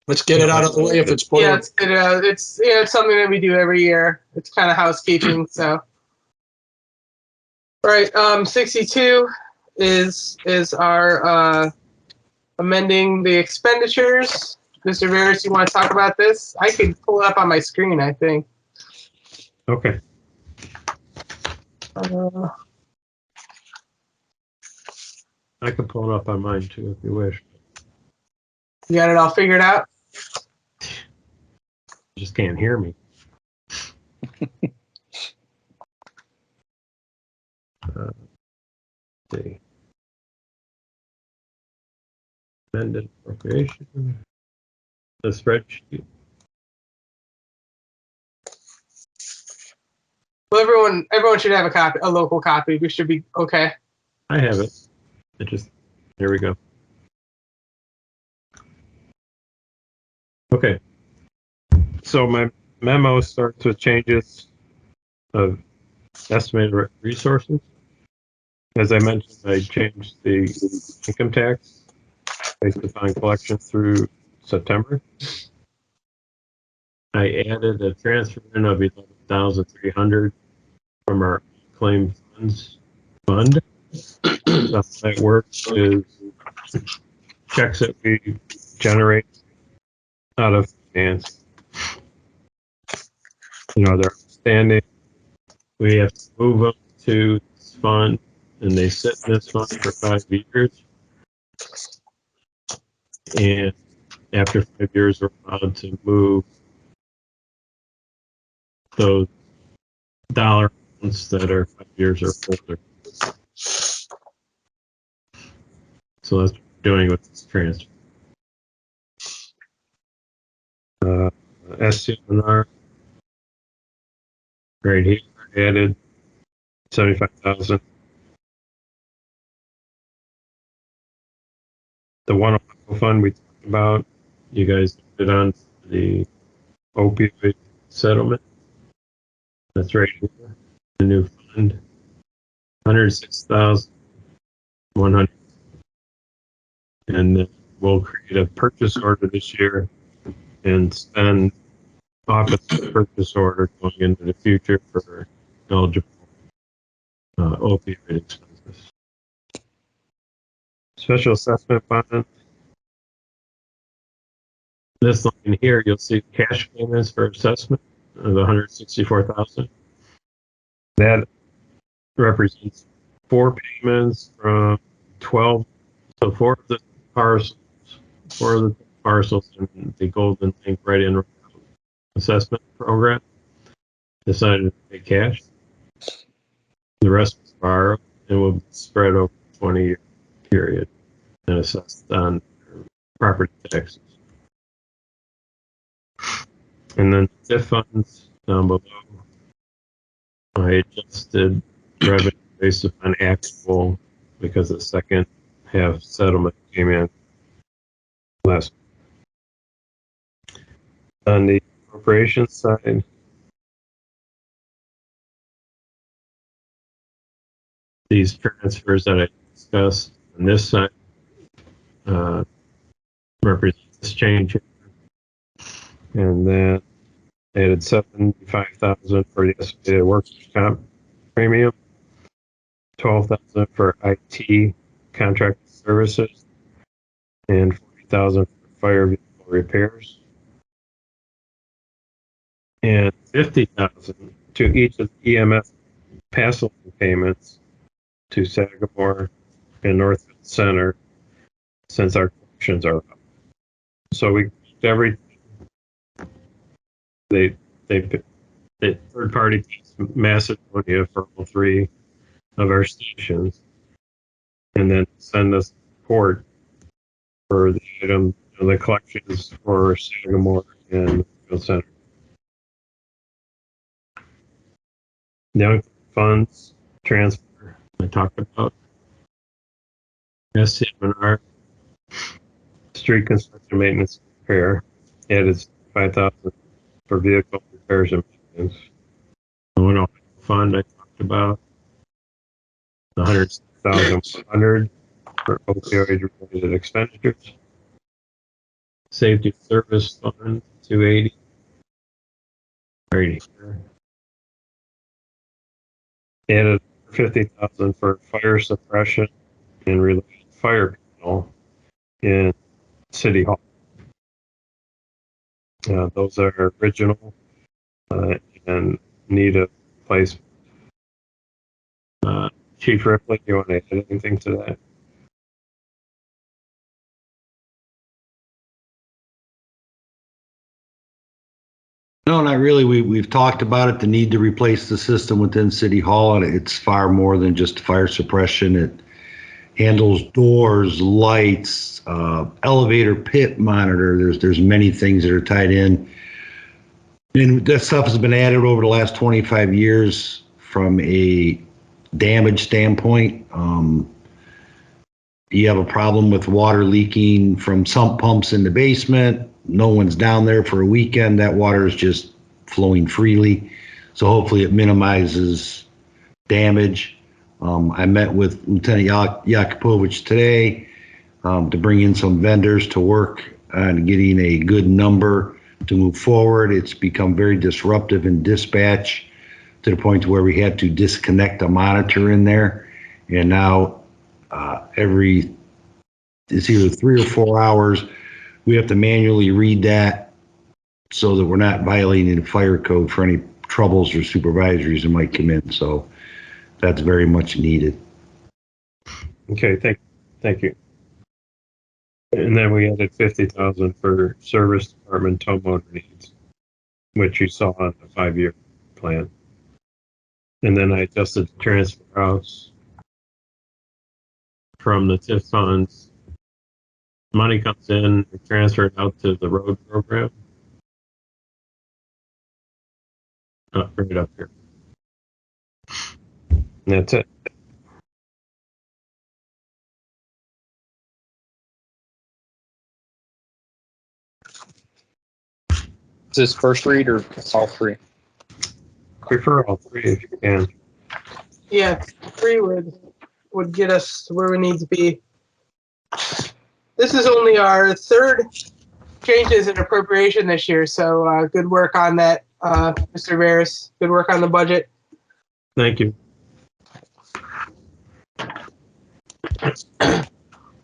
Let's get it out of the way if it's Yeah, boilerplate. it's something that we do every year. It's kind of housekeeping, so. All right, 62 is our amending the expenditures. Mr. Veras, you want to talk about this? I could pull it up on my screen, I think. Okay. I can pull it up on mine too if you wish. You got it all figured out? You just can't hear me. Let's see. Amended appropriation. The spreadsheet. Well, everyone should have a copy, a local copy. We should be okay. I have it. Here we go. Okay. So my memo starts with changes of estimated resources. As I mentioned, I changed the income tax based upon collection through September. I added a transfer in of 11,300 from our claim funds fund. So that works is checks that we generate out of finance. They're outstanding. We have to move them to this fund, and they sit in this fund for 5 years. And after 5 years, we're allowed to move those dollar amounts that are 5 years or older. So that's what we're doing with this transfer. SCNR right here added 75,000. The one fund we talked about, you guys did on the opioid settlement. That's right here. The new fund, 106,100, and then we'll create a purchase order this year and spend off of the purchase order going into the future for eligible opioid expenses. Special assessment fund. This line here, you'll see cash payments for assessment of 164,000. That represents 4 payments from 12. So 4 of the parcels in the Golden Link Right-In assessment program decided to pay cash. The rest was borrowed and will be spread over a 20-year period and assessed on property taxes. And then TIF funds down below, I adjusted revenue based upon actual because the second half settlement came in last. On the appropriations side, these transfers that I discussed on this side represent this change. And then added 75,000 for the estimated workers' comp premium, 12,000 for IT contract services, and 40,000 for fire vehicle repairs, and 50,000 to each of the EMS pass-along payments to Sagamore and Northfield Center, since our options are up. So we they third party Macedonia for all three of our stations, and then send us support for the item, the collections for Sagamore and Field Center. Young funds transfer I talked about. SCM&R, street construction maintenance repair, added 5,000 for vehicle repairs and maintenance. The one fund I talked about, 100,100 for opioid related expenditures. Safety service fund 280. Right here. Added 50,000 for fire suppression and related fire control in City Hall. Those are original and need a place. Chief Ripley, do you want to add anything to that? No, not really. We've talked about it, the need to replace the system within City Hall, and it's far more than just fire suppression. It handles doors, lights, elevator pit monitor. There's many things that are tied in. And that stuff has been added over the last 25 years from a damage standpoint. You have a problem with water leaking from sump pumps in the basement. No one's down there for a weekend. That water is just flowing freely. So hopefully it minimizes damage. I met with Lieutenant Yakupovich today to bring in some vendors to work on getting a good number to move forward. It's become very disruptive in dispatch to the point where we had to disconnect a monitor in there. And now it's either 3 or 4 hours, we have to manually read that so that we're not violating the fire code for any troubles or supervisories that might come in. So that's very much needed. Okay, thank you. And then we added 50,000 for service department tow motor needs, which you saw on the 5-year plan. And then I adjusted the transfer house from the TIF funds. Money comes in, we transfer it out to the road program. Right up here. And that's it. Is this first read or all three? Prefer all three if you can. Yeah, 3 would get us to where we need to be. This is only our 3rd changes in appropriation this year, so good work on that, Mr. Veras. Good work on the budget. Thank you.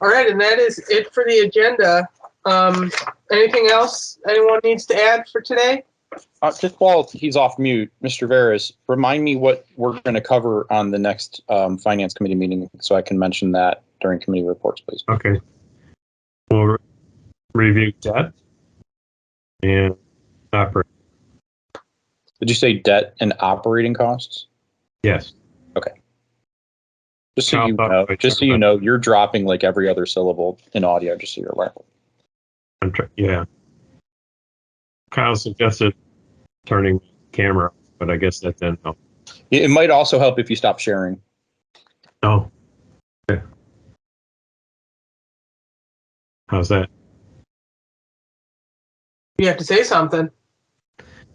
All right, and that is it for the agenda. Anything else anyone needs to add for today? Just while he's off mute, Mr. Veras, remind me what we're going to cover on the next Finance Committee meeting so I can mention that during committee reports, please. Okay. We'll review debt and operating. Did you say debt and operating costs? Yes. Okay. Just so you know, you're dropping like every other syllable in audio, just so you're aware. Yeah. Kyle suggested turning the camera off, but I guess that didn't help. It might also help if you stop sharing. Oh. Okay. How's that? You have to say something.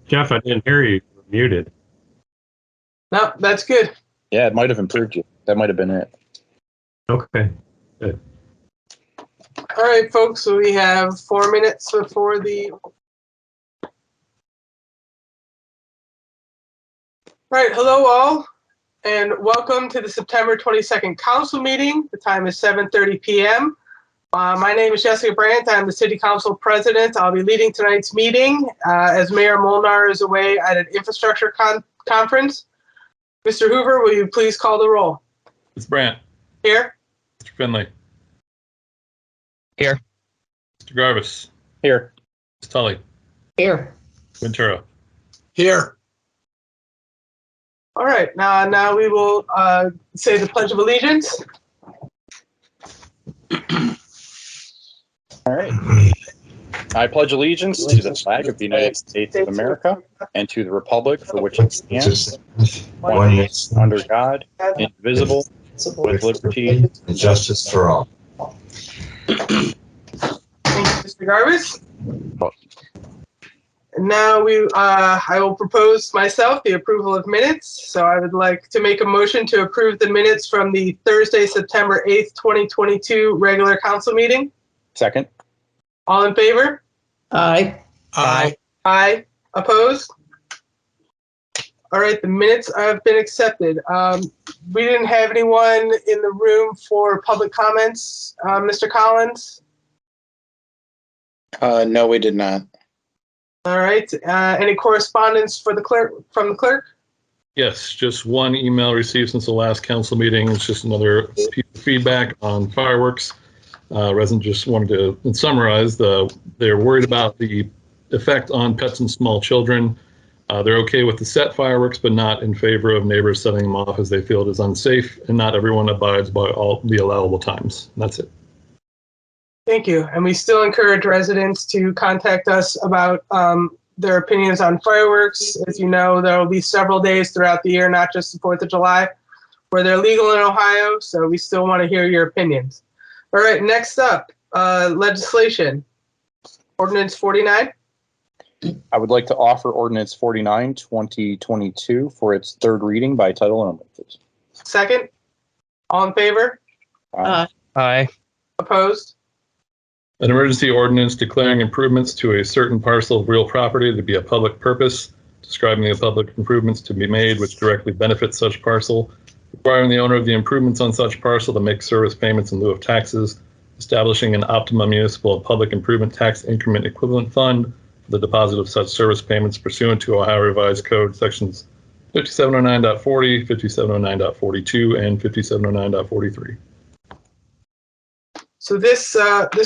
Jeff, I didn't hear you. You're muted. No, that's good. Yeah, it might have improved you. That might have been it. Okay. Good. All right, folks, so we have 4 minutes before the... All right, hello all, and welcome to the September 22nd council meeting. The time is 7:30 p.m. My name is Jessica Brandt. I'm the City Council President. I'll be leading tonight's meeting as Mayor Molnar is away at an infrastructure conference. Mr. Hoover, will you please call the roll? Ms. Brandt. Here. Mr. Finley. Here. Mr. Garvis, Here. Ms. Tully, Here. Ventura. Here. All right, now we will say the Pledge of Allegiance. All right. I pledge allegiance to the flag of the United States of America and to the republic for which it stands, one nation under God, indivisible, with liberty and justice for all. Thank you, Mr. Garvis. And now I will propose myself the approval of minutes. So I would like to make a motion to approve the minutes from the Thursday, September 8th, 2022 regular council meeting. Second. All in favor? Aye. Aye. Aye. Opposed? All right, the minutes have been accepted. We didn't have anyone in the room for public comments. Mr. Collins? No, we did not. All right. Any correspondence for the clerk from the clerk? Yes, just one email received since the last council meeting. It's just another piece of feedback on fireworks. Resident just wanted to summarize they're worried about the effect on pets and small children. They're okay with the set fireworks, but not in favor of neighbors setting them off as they feel it is unsafe, and not everyone abides by all the allowable times. That's it. Thank you. And we still encourage residents to contact us about their opinions on fireworks. As you know, there will be several days throughout the year, not just the 4th of July, where they're legal in Ohio. So we still want to hear your opinions. All right, next up, legislation. Ordinance 49. I would like to offer ordinance 49, 2022 for its third reading by title only, please. Second. All in favor? Aye. Opposed? An emergency ordinance declaring improvements to a certain parcel of real property to be a public purpose, describing the public improvements to be made which directly benefit such parcel, requiring the owner of the improvements on such parcel to make service payments in lieu of taxes, establishing an optimum municipal public improvement tax increment equivalent fund for the deposit of such service payments pursuant to Ohio Revised Code sections 5709.40, 5709.42, and 5709.43. So this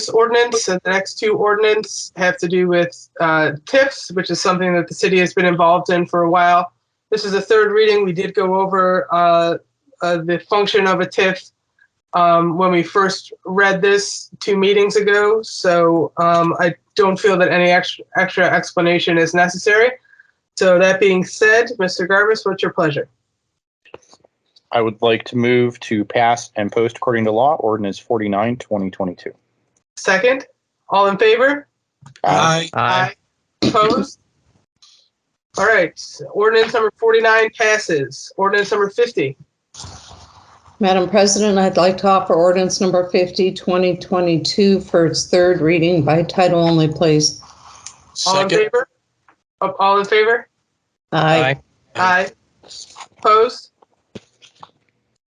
ordinance and the next two ordinance have to do with TIFs, which is something that the city has been involved in for a while. This is a third reading. We did go over the function of a TIF when we first read this 2 meetings ago. So I don't feel that any extra explanation is necessary. So that being said, Mr. Garvis, what's your pleasure? I would like to move to pass and post according to law ordinance 49, 2022. Second. All in favor? Aye. Aye. Opposed? All right. Ordinance number 49 passes. Ordinance number 50. Madam President, I'd like to offer ordinance number 50, 2022 for its third reading by title only, please. All in Second. favor? All in favor? Aye. Aye. Opposed?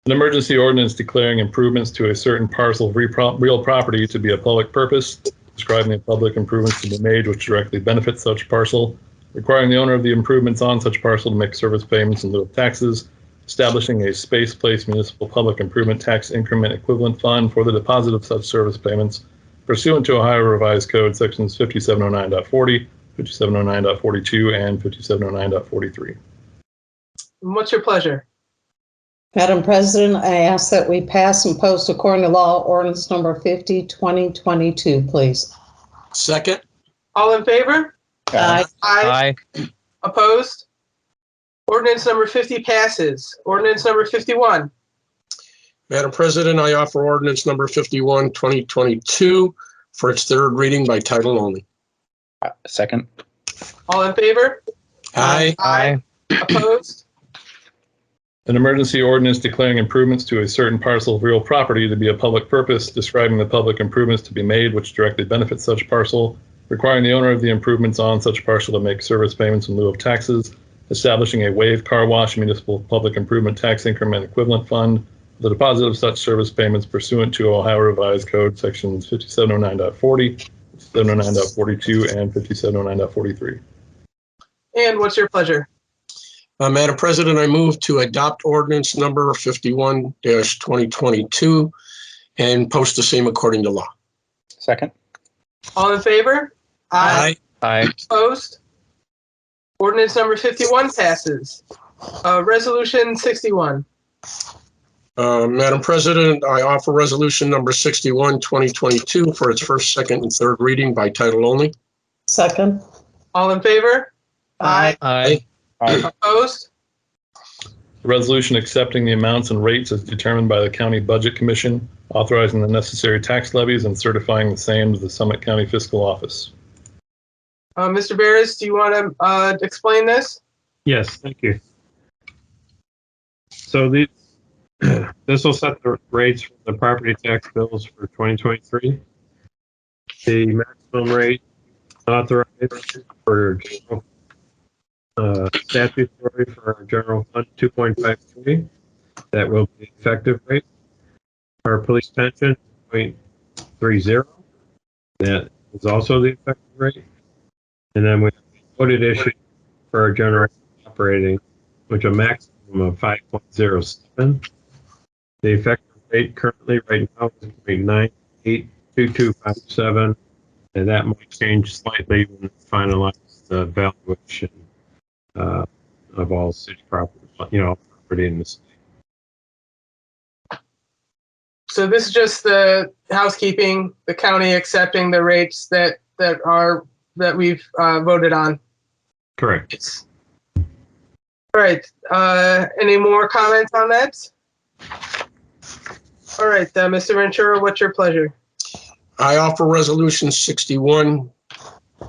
An emergency ordinance declaring improvements to a certain parcel of real property to be a public purpose, describing the public improvements to be made which directly benefit such parcel, requiring the owner of the improvements on such parcel to make service payments in lieu of taxes, establishing a space place municipal public improvement tax increment equivalent fund for the deposit of such service payments pursuant to Ohio Revised Code sections 5709.40, 5709.42, and 5709.43. What's your pleasure? Madam President, I ask that we pass and post according to law ordinance number 50, 2022, please. Second. All in favor? Aye. Aye. Opposed? Ordinance number 50 passes. Ordinance number 51. Madam President, I offer ordinance number 51, 2022 for its third reading by title only. Second. All in favor? Aye. Aye. Opposed? An emergency ordinance declaring improvements to a certain parcel of real property to be a public purpose, describing the public improvements to be made which directly benefit such parcel, requiring the owner of the improvements on such parcel to make service payments in lieu of taxes, establishing a waived car wash municipal public improvement tax increment equivalent fund for the deposit of such service payments pursuant to Ohio Revised Code sections 5709.40, 5709.42, and 5709.43. And what's your pleasure? Madam President, I move to adopt ordinance number 51-2022 and post the same according to law. Second. All in favor? Aye. Aye. Opposed? Ordinance number 51 passes. Resolution 61. Madam President, I offer resolution number 61, 2022 for its first, second, and third reading by title only. Second. All in favor? Aye. Aye. Opposed? A resolution accepting the amounts and rates as determined by the County Budget Commission, authorizing the necessary tax levies and certifying the same to the Summit County Fiscal Office. Mr. Barris, do you want to explain this? Yes, thank you. So this will set the rates for the property tax bills for 2023. The maximum rate authorized for general statutory for our general fund 2.53. That will be the effective rate. Our police pension 0.30. That is also the effective rate. And then we have the voted issue for our general operating, which a maximum of 5.07. The effective rate currently right now is 0.982257, and that might change slightly when we finalize the valuation of all city property, property in the city. So this is just the housekeeping, the county accepting the rates that we've voted on. Correct. All right. Any more comments on that? All right, Mr. Ventura, what's your pleasure? I offer resolution 61,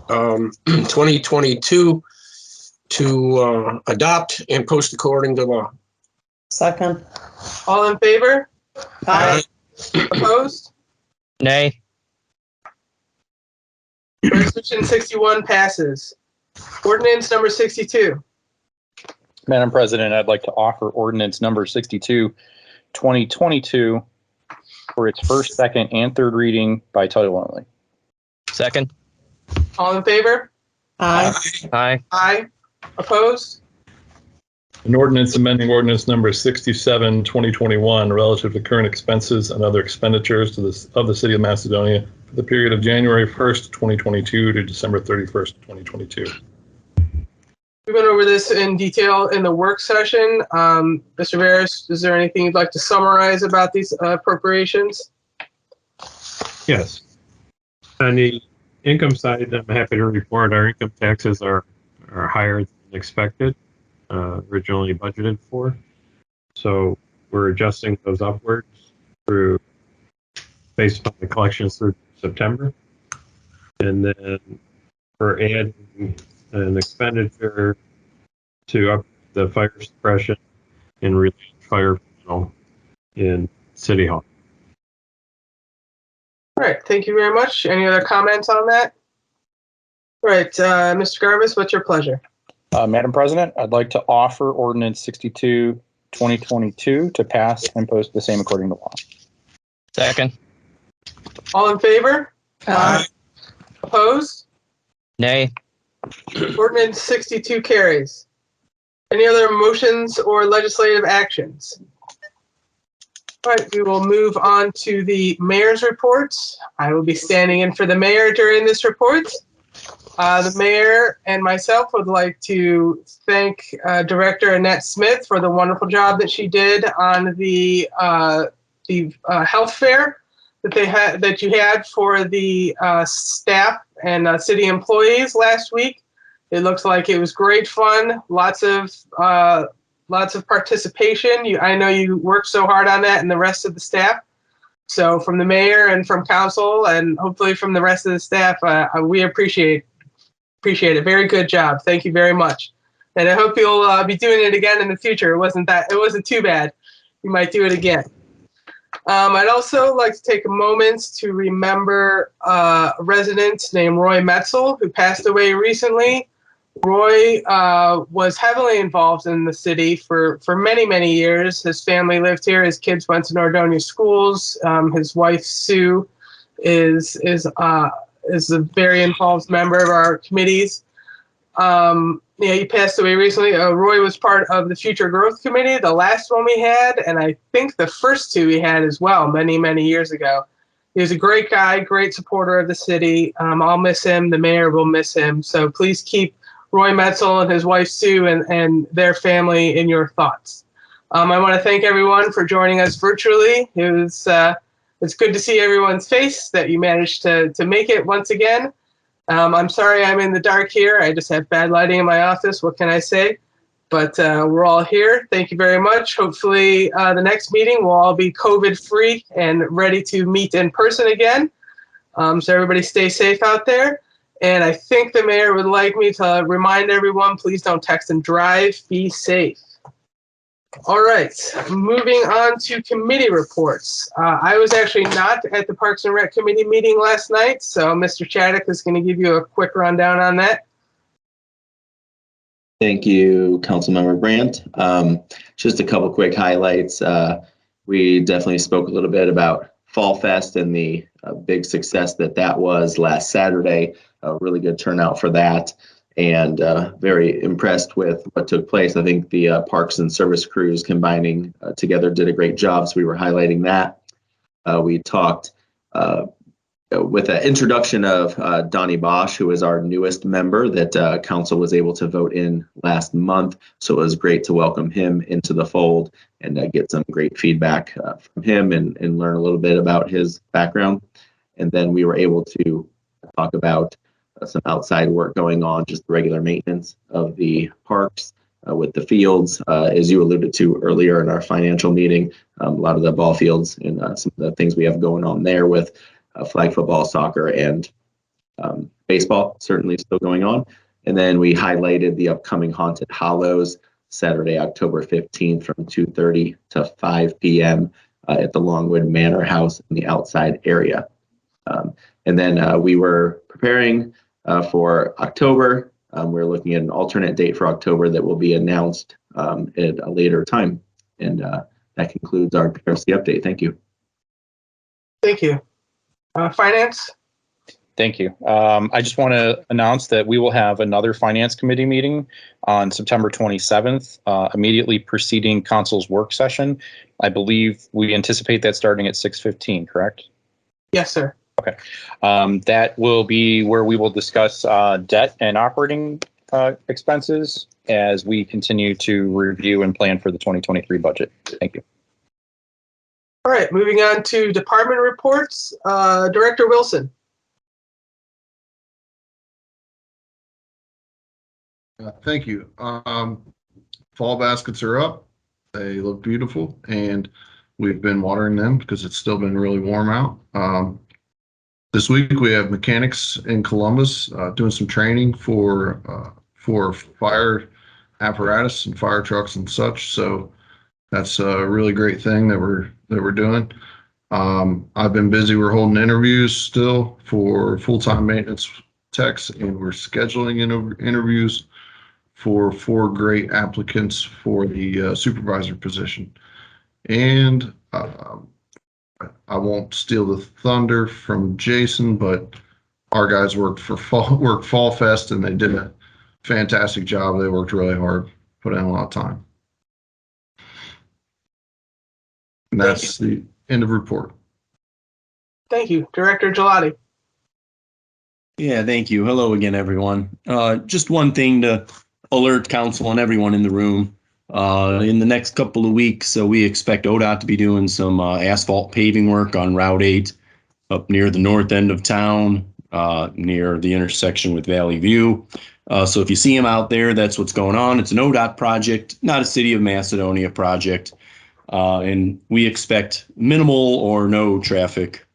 2022 to adopt and post according to law. Second. All in favor? Aye. Opposed? Nay. Resolution 61 passes. Ordinance number 62. Madam President, I'd like to offer ordinance number 62, 2022 for its first, second, and third reading by title only. Second. All in favor? Aye. Aye. Aye. Opposed? An ordinance amending ordinance number 67, 2021 relative to current expenses and other expenditures of the city of Macedonia for the period of January 1st, 2022 to December 31st, 2022. We went over this in detail in the work session. Mr. Barris, is there anything you'd like to summarize about these appropriations? Yes. On the income side, I'm happy to report our income taxes are higher than expected, originally budgeted for. So we're adjusting those upwards based on the collections through September. And then we're adding an expenditure to up the fire suppression and related fire panel in City Hall. All right, thank you very much. Any other comments on that? All right, Mr. Garvis, what's your pleasure? Madam President, I'd like to offer ordinance 62, 2022 to pass and post the same according to law. Second. All in favor? Aye. Opposed? Nay. Ordinance 62 carries. Any other motions or legislative actions? All right, we will move on to the mayor's report. I will be standing in for the mayor during this report. The mayor and myself would like to thank Director Annette Smith for the wonderful job that she did on the health fair that you had for the staff and city employees last week. It looks like it was great fun. Lots of participation. I know you worked so hard on that, and the rest of the staff. So from the mayor and from council, and hopefully from the rest of the staff, we appreciate it. Very good job. Thank you very much. And I hope you'll be doing it again in the future. It wasn't too bad. You might do it again. I'd also like to take a moment to remember a resident named Roy Metzel, who passed away recently. Roy was heavily involved in the city for many, many years. His family lived here. His kids went to Nordonia schools. His wife, Sue, is a very involved member of our committees. He passed away recently. Roy was part of the Future Growth Committee, the last one we had, and I think the first two we had as well, many, many years ago. He was a great guy, great supporter of the city. I'll miss him. The mayor will miss him. So please keep Roy Metzel and his wife Sue and their family in your thoughts. I want to thank everyone for joining us virtually. It's good to see everyone's face, that you managed to make it once again. I'm sorry I'm in the dark here. I just have bad lighting in my office. What can I say? But we're all here. Thank you very much. Hopefully the next meeting will all be COVID-free and ready to meet in person again. So everybody stay safe out there. And I think the mayor would like me to remind everyone, please don't text and drive. Be safe. All right, moving on to committee reports. I was actually not at the Parks and Rec Committee meeting last night, so Mr. Chaddock is going to give you a quick rundown on that. Thank you, Councilmember Brandt. Just a couple quick highlights. We definitely spoke a little bit about Fall Fest and the big success that was last Saturday. A really good turnout for that, and very impressed with what took place. I think the parks and service crews combining together did a great job, so we were highlighting that. We talked with the introduction of Donnie Bosch, who is our newest member that council was able to vote in last month. So it was great to welcome him into the fold and get some great feedback from him and learn a little bit about his background. And then we were able to talk about some outside work going on, just the regular maintenance of the parks with the fields, as you alluded to earlier in our financial meeting, a lot of the ball fields and some of the things we have going on there with flag football, soccer, and baseball certainly still going on. And then we highlighted the upcoming Haunted Hollows, Saturday, October 15th from 2:30 to 5 p.m. At the Longwood Manor House in the outside area. And then we were preparing for October. We're looking at an alternate date for October that will be announced at a later time. And that concludes our PRC update. Thank you. Thank you. Finance? Thank you. I just want to announce that we will have another Finance Committee meeting on September 27th, immediately preceding Council's work session. I believe we anticipate that starting at 6:15, correct? Yes, sir. Okay. That will be where we will discuss debt and operating expenses as we continue to review and plan for the 2023 budget. Thank you. All right, moving on to department reports. Director Wilson. Thank you. Fall baskets are up. They look beautiful, and we've been watering them because it's still been really warm out. This week we have mechanics in Columbus doing some training for fire apparatus and fire trucks and such. So that's a really great thing that we're doing. I've been busy. We're holding interviews still for full-time maintenance techs, and we're scheduling interviews for 4 great applicants for the supervisor position. And I won't steal the thunder from Jason, but our guys worked Fall Fest, and they did a fantastic job. They worked really hard, put in a lot of time. And that's the end of report. Thank you. Director Gelati. Yeah, thank you. Hello again, everyone. Just one thing to alert council and everyone in the room. In the next couple of weeks, we expect ODOT to be doing some asphalt paving work on Route 8 up near the north end of town, near the intersection with Valley View. So if you see them out there, that's what's going on. It's an ODOT project, not a City of Macedonia project. And we expect minimal or no traffic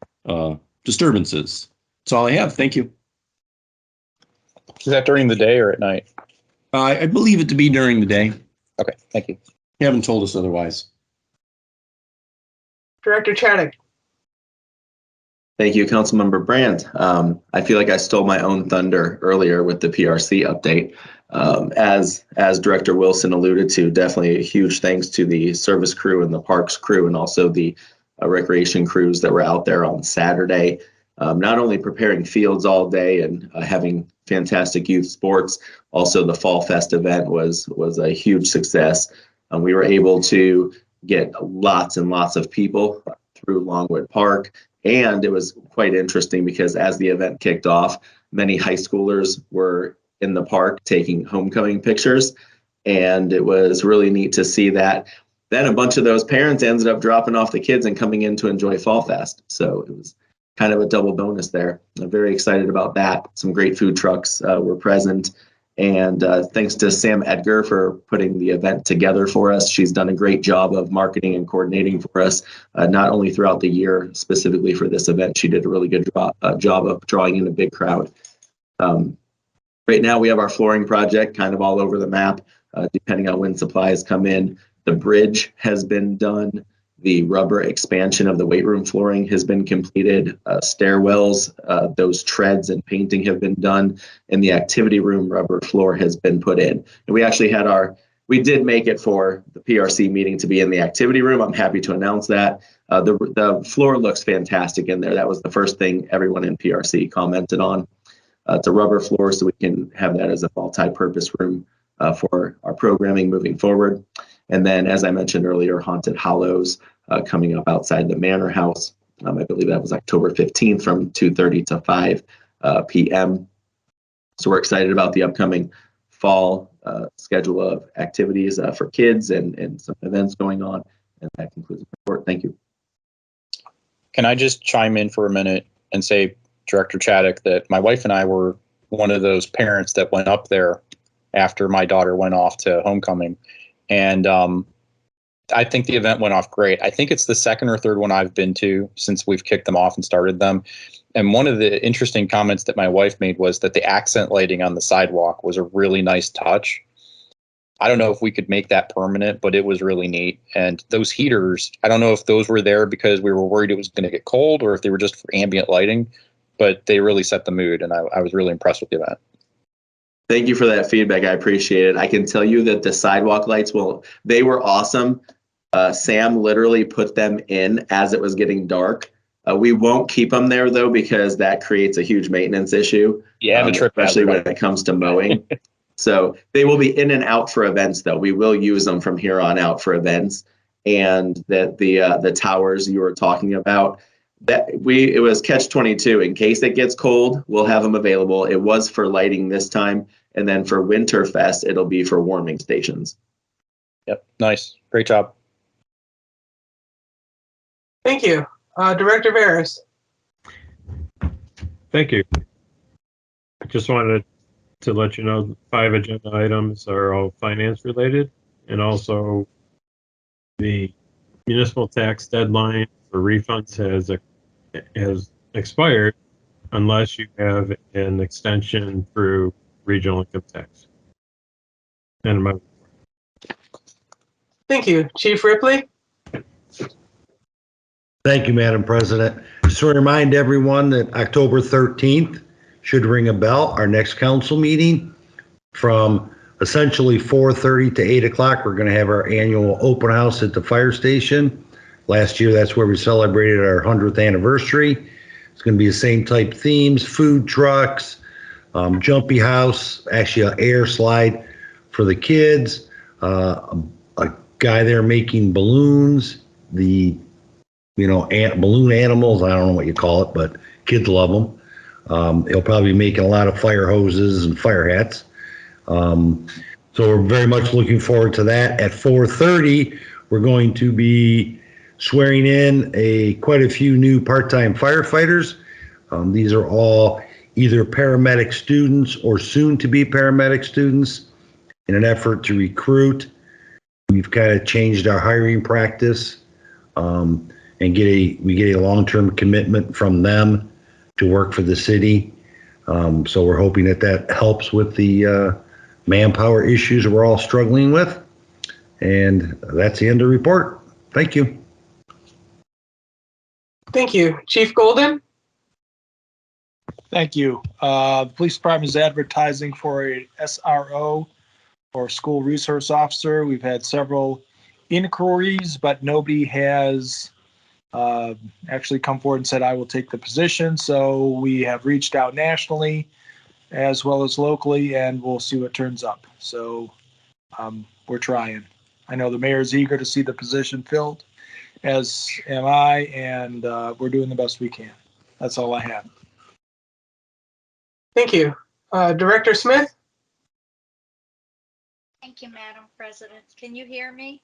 disturbances. That's all I have. Thank you. Is that during the day or at night? I believe it to be during the day. Okay, thank you. You haven't told us otherwise. Director Chaddock. Thank you, Councilmember Brandt. I feel like I stole my own thunder earlier with the PRC update. As Director Wilson alluded to, definitely a huge thanks to the service crew and the parks crew and also the recreation crews that were out there on Saturday. Not only preparing fields all day and having fantastic youth sports, also the Fall Fest event was a huge success. We were able to get lots and lots of people through Longwood Park And it was quite interesting because as the event kicked off, many high schoolers were in the park taking homecoming pictures. And it was really neat to see that. Then a bunch of those parents ended up dropping off the kids and coming in to enjoy Fall Fest. So it was kind of a double bonus there. I'm very excited about that. Some great food trucks were present. And thanks to Sam Edgar for putting the event together for us. She's done a great job of marketing and coordinating for us, not only throughout the year, specifically for this event. She did a really good job of drawing in a big crowd. Right now, we have our flooring project kind of all over the map, depending on when supplies come in. The bridge has been done. The rubber expansion of the weight room flooring has been completed. Stairwells, those treads and painting have been done. And the activity room rubber floor has been put in. And we actually had we did make it for the PRC meeting to be in the activity room. I'm happy to announce that. The floor looks fantastic in there. That was the first thing everyone in PRC commented on. It's a rubber floor, so we can have that as a multi-purpose room for our programming moving forward. And then, as I mentioned earlier, Haunted Hollows coming up outside the Manor House. I believe that was October 15th from 2:30 to 5 p.m. So we're excited about the upcoming fall schedule of activities for kids and some events going on. And that concludes the report. Thank you. Can I just chime in for a minute and say, Director Chaddock, that my wife and I were one of those parents that went up there after my daughter went off to homecoming. And I think the event went off great. I think it's the second or third one I've been to since we've kicked them off and started them. And one of the interesting comments that my wife made was that the accent lighting on the sidewalk was a really nice touch. I don't know if we could make that permanent, but it was really neat. And those heaters, I don't know if those were there because we were worried it was going to get cold or if they were just for ambient lighting, but they really set the mood. And I was really impressed with the event. Thank you for that feedback. I appreciate it. I can tell you that the sidewalk lights, they were awesome. Sam literally put them in as it was getting dark. We won't keep them there, though, because that creates a huge maintenance issue. Yeah, especially when it comes to mowing. So they will be in and out for events, though. We will use them from here on out for events. And that the towers you were talking about, it was catch-22. In case it gets cold, we'll have them available. It was for lighting this time, and then for Winterfest, it'll be for warming stations. Yep, nice, great job. Thank you. Director Veras. Thank you. I just wanted to let you know 5 agenda items are all finance related, and also the municipal tax deadline for refunds has expired unless you have an extension through regional income tax. And my Thank you. Chief Ripley. Thank you, Madam President. Just to remind everyone that October 13th should ring a bell, our next council meeting from essentially 4:30 to 8 o'clock. We're going to have our annual open house at the fire station. Last year, that's where we celebrated our 100th anniversary. It's going to be the same type themes, food trucks, jumpy house, actually an air slide for the kids, a guy there making balloons, balloon animals. I don't know what you call it, but kids love them. He'll probably be making a lot of fire hoses and fire hats. So we're very much looking forward to that. At 4:30, we're going to be swearing in quite a few new part-time firefighters. These are all either paramedic students or soon-to-be paramedic students. In an effort to recruit, we've kind of changed our hiring practice. And we get a long-term commitment from them to work for the city. So we're hoping that helps with the manpower issues we're all struggling with. And that's the end of the report. Thank you. Thank you. Chief Golden. Thank you. The police department is advertising for a SRO or school resource officer. We've had several inquiries, but nobody has actually come forward and said, I will take the position. So we have reached out nationally as well as locally, and we'll see what turns up. So we're trying. I know the mayor is eager to see the position filled, as am I, and we're doing the best we can. That's all I have. Thank you. Director Smith? Thank you, Madam President. Can you hear me?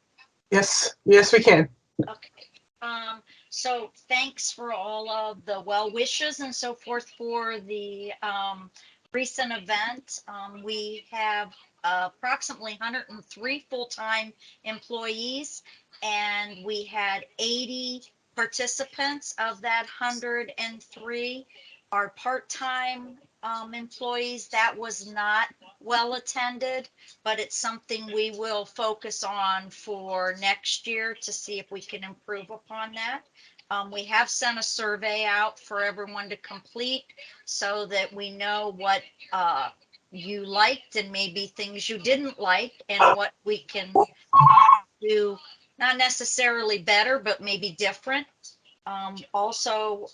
Yes, yes, we can. Okay. So thanks for all of the well wishes and so forth for the recent event. We have approximately 103 full-time employees, and we had 80 participants. Of that 103 are part-time employees. That was not well attended, but it's something we will focus on for next year to see if we can improve upon that. We have sent a survey out for everyone to complete so that we know what you liked and maybe things you didn't like and what we can do, not necessarily better, but maybe different. Also,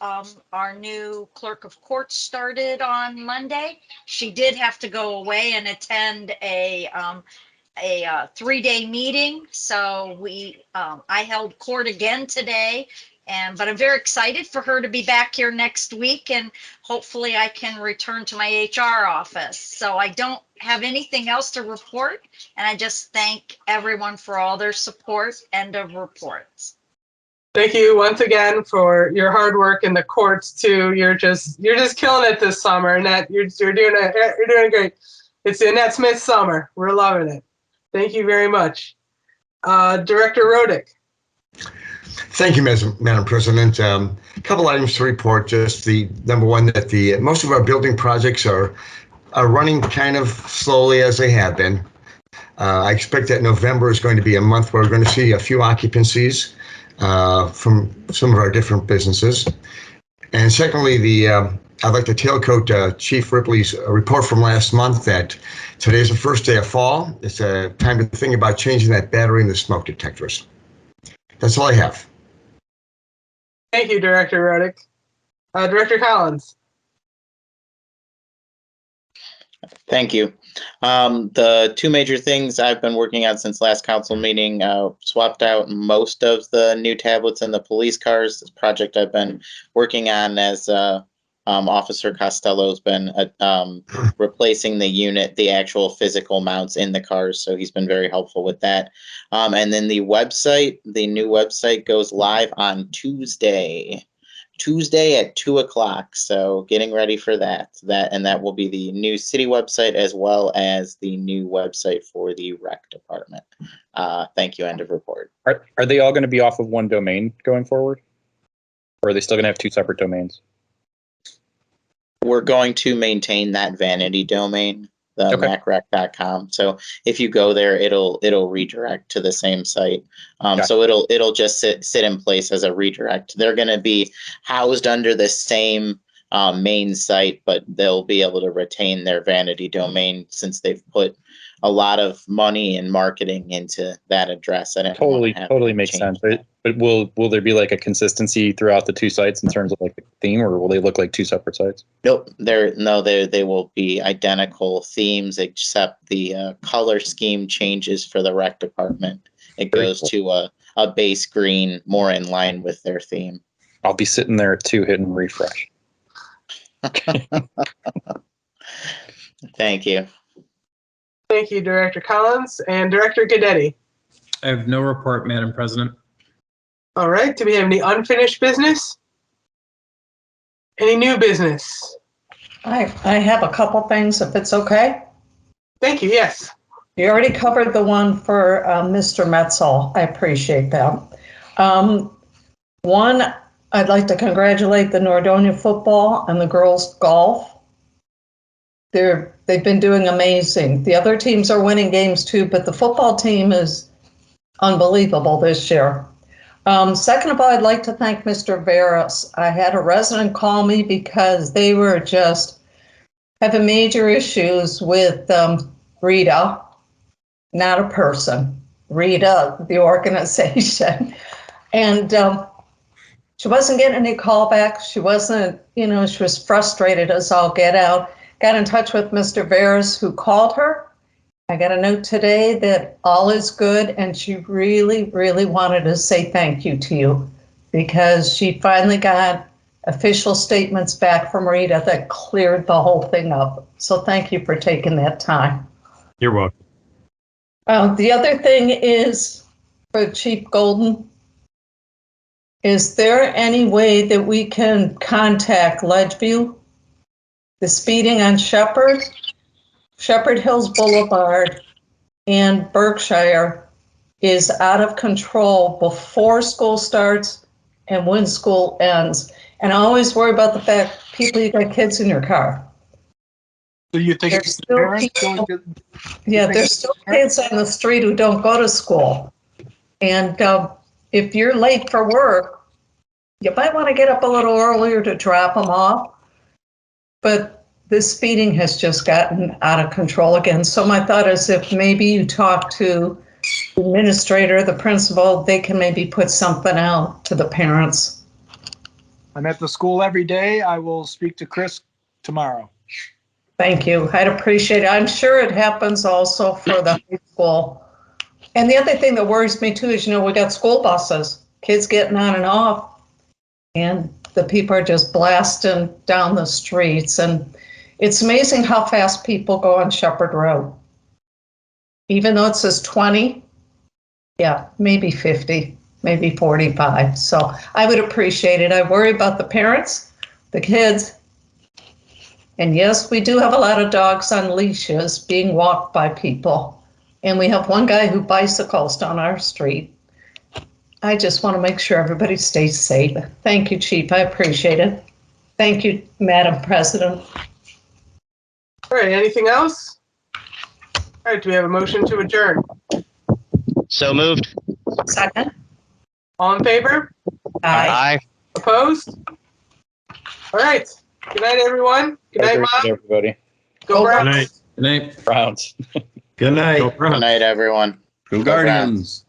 our new clerk of court started on Monday. She did have to go away and attend a 3-day meeting. So I held court again today, but I'm very excited for her to be back here next week, and hopefully I can return to my HR office. So I don't have anything else to report, and I just thank everyone for all their support. End of reports. Thank you once again for your hard work in the courts too. You're just killing it this summer, Annette. You're doing great. It's the Annette Smith summer. We're loving it. Thank you very much. Director Rodick. Thank you, Madam President. A couple items to report. Just the number one, that most of our building projects are running kind of slowly as they have been. I expect that November is going to be a month where we're going to see a few occupancies from some of our different businesses. And secondly, I'd like to tailcoat Chief Ripley's report from last month that today is the first day of fall. It's a time to think about changing that battery in the smoke detectors. That's all I have. Thank you, Director Rodick. Director Collins. Thank you. The two major things I've been working on since last council meeting, swapped out most of the new tablets in the police cars. This project I've been working on as Officer Costello's been replacing the actual physical mounts in the cars. So he's been very helpful with that. And then the new website goes live on Tuesday at 2:00. So getting ready for that will be the new city website as well as the new website for the rec department. Thank you. End of report. Are they all going to be off of one domain going forward? Or are they still going to have two separate domains? We're going to maintain that vanity domain, the Okay. macrec.com. So if you go there, it'll redirect to the same site. So it'll just sit in place as a redirect. They're going to be housed under the same main site, but they'll be able to retain their vanity domain since they've put a lot of money and marketing into that address. I didn't Totally makes sense. But will there be like a consistency throughout the two sites in terms of like the theme, or will they look like two separate sites? Nope, they will be identical themes except the color scheme changes for the rec department. It goes to a base green, more in line with their theme. I'll be sitting there at 2 hitting refresh. Thank you. Thank you, Director Collins. And Director Gaddetti. I have no report, Madam President. All right. Do we have any unfinished business? Any new business? I have a couple things, if it's okay. Thank you. Yes. You already covered the one for Mr. Metzel. I appreciate that. One, I'd like to congratulate the Nordonia football and the girls golf. They've been doing amazing. The other teams are winning games too, but the football team is unbelievable this year. Second of all, I'd like to thank Mr. Veras. I had a resident call me because they were just having major issues with Rita, not a person, Rita, the organization. And she wasn't getting any callbacks. She wasn't, she was frustrated as all get out. Got in touch with Mr. Veras, who called her I got a note today that all is good, and she really, really wanted to say thank you to you because she finally got official statements back from Rita that cleared the whole thing up. So thank you for taking that time. You're welcome. The other thing is for Chief Golden, is there any way that we can contact Ledgeview? The speeding on Shepherd Hills Boulevard and Berkshire is out of control before school starts and when school ends. And I always worry about the fact, people, you got kids in your car. So you think There's it's the still parents people- going to? Yeah, there's still kids on the street who don't go to school. And if you're late for work, you might want to get up a little earlier to drop them off. But the speeding has just gotten out of control again. So my thought is if maybe you talk to the administrator, the principal, they can maybe put something out to the parents. I'm at the school every day. I will speak to Chris tomorrow. Thank you. I'd appreciate it. I'm sure it happens also for the high school. And the other thing that worries me too is, we got school buses, kids getting on and off, and the people are just blasting down the streets. And it's amazing how fast people go on Shepherd Road. Even though it says 20, yeah, maybe 50, maybe 45. So I would appreciate it. I worry about the parents, the kids. And yes, we do have a lot of dogs on leashes being walked by people. And we have one guy who bicycles down our street. I just want to make sure everybody stays safe. Thank you, Chief. I appreciate it. Thank you, Madam President. All right, anything else? All right, do we have a motion to adjourn? So moved. Second. All in favor? Aye. Opposed? All right. Good night, everyone. Good night, Good Mom. everybody. Go Browns. Good night. Good night. Browns. Good night. Go Browns. Good night, everyone. Go Go Browns. Guardians.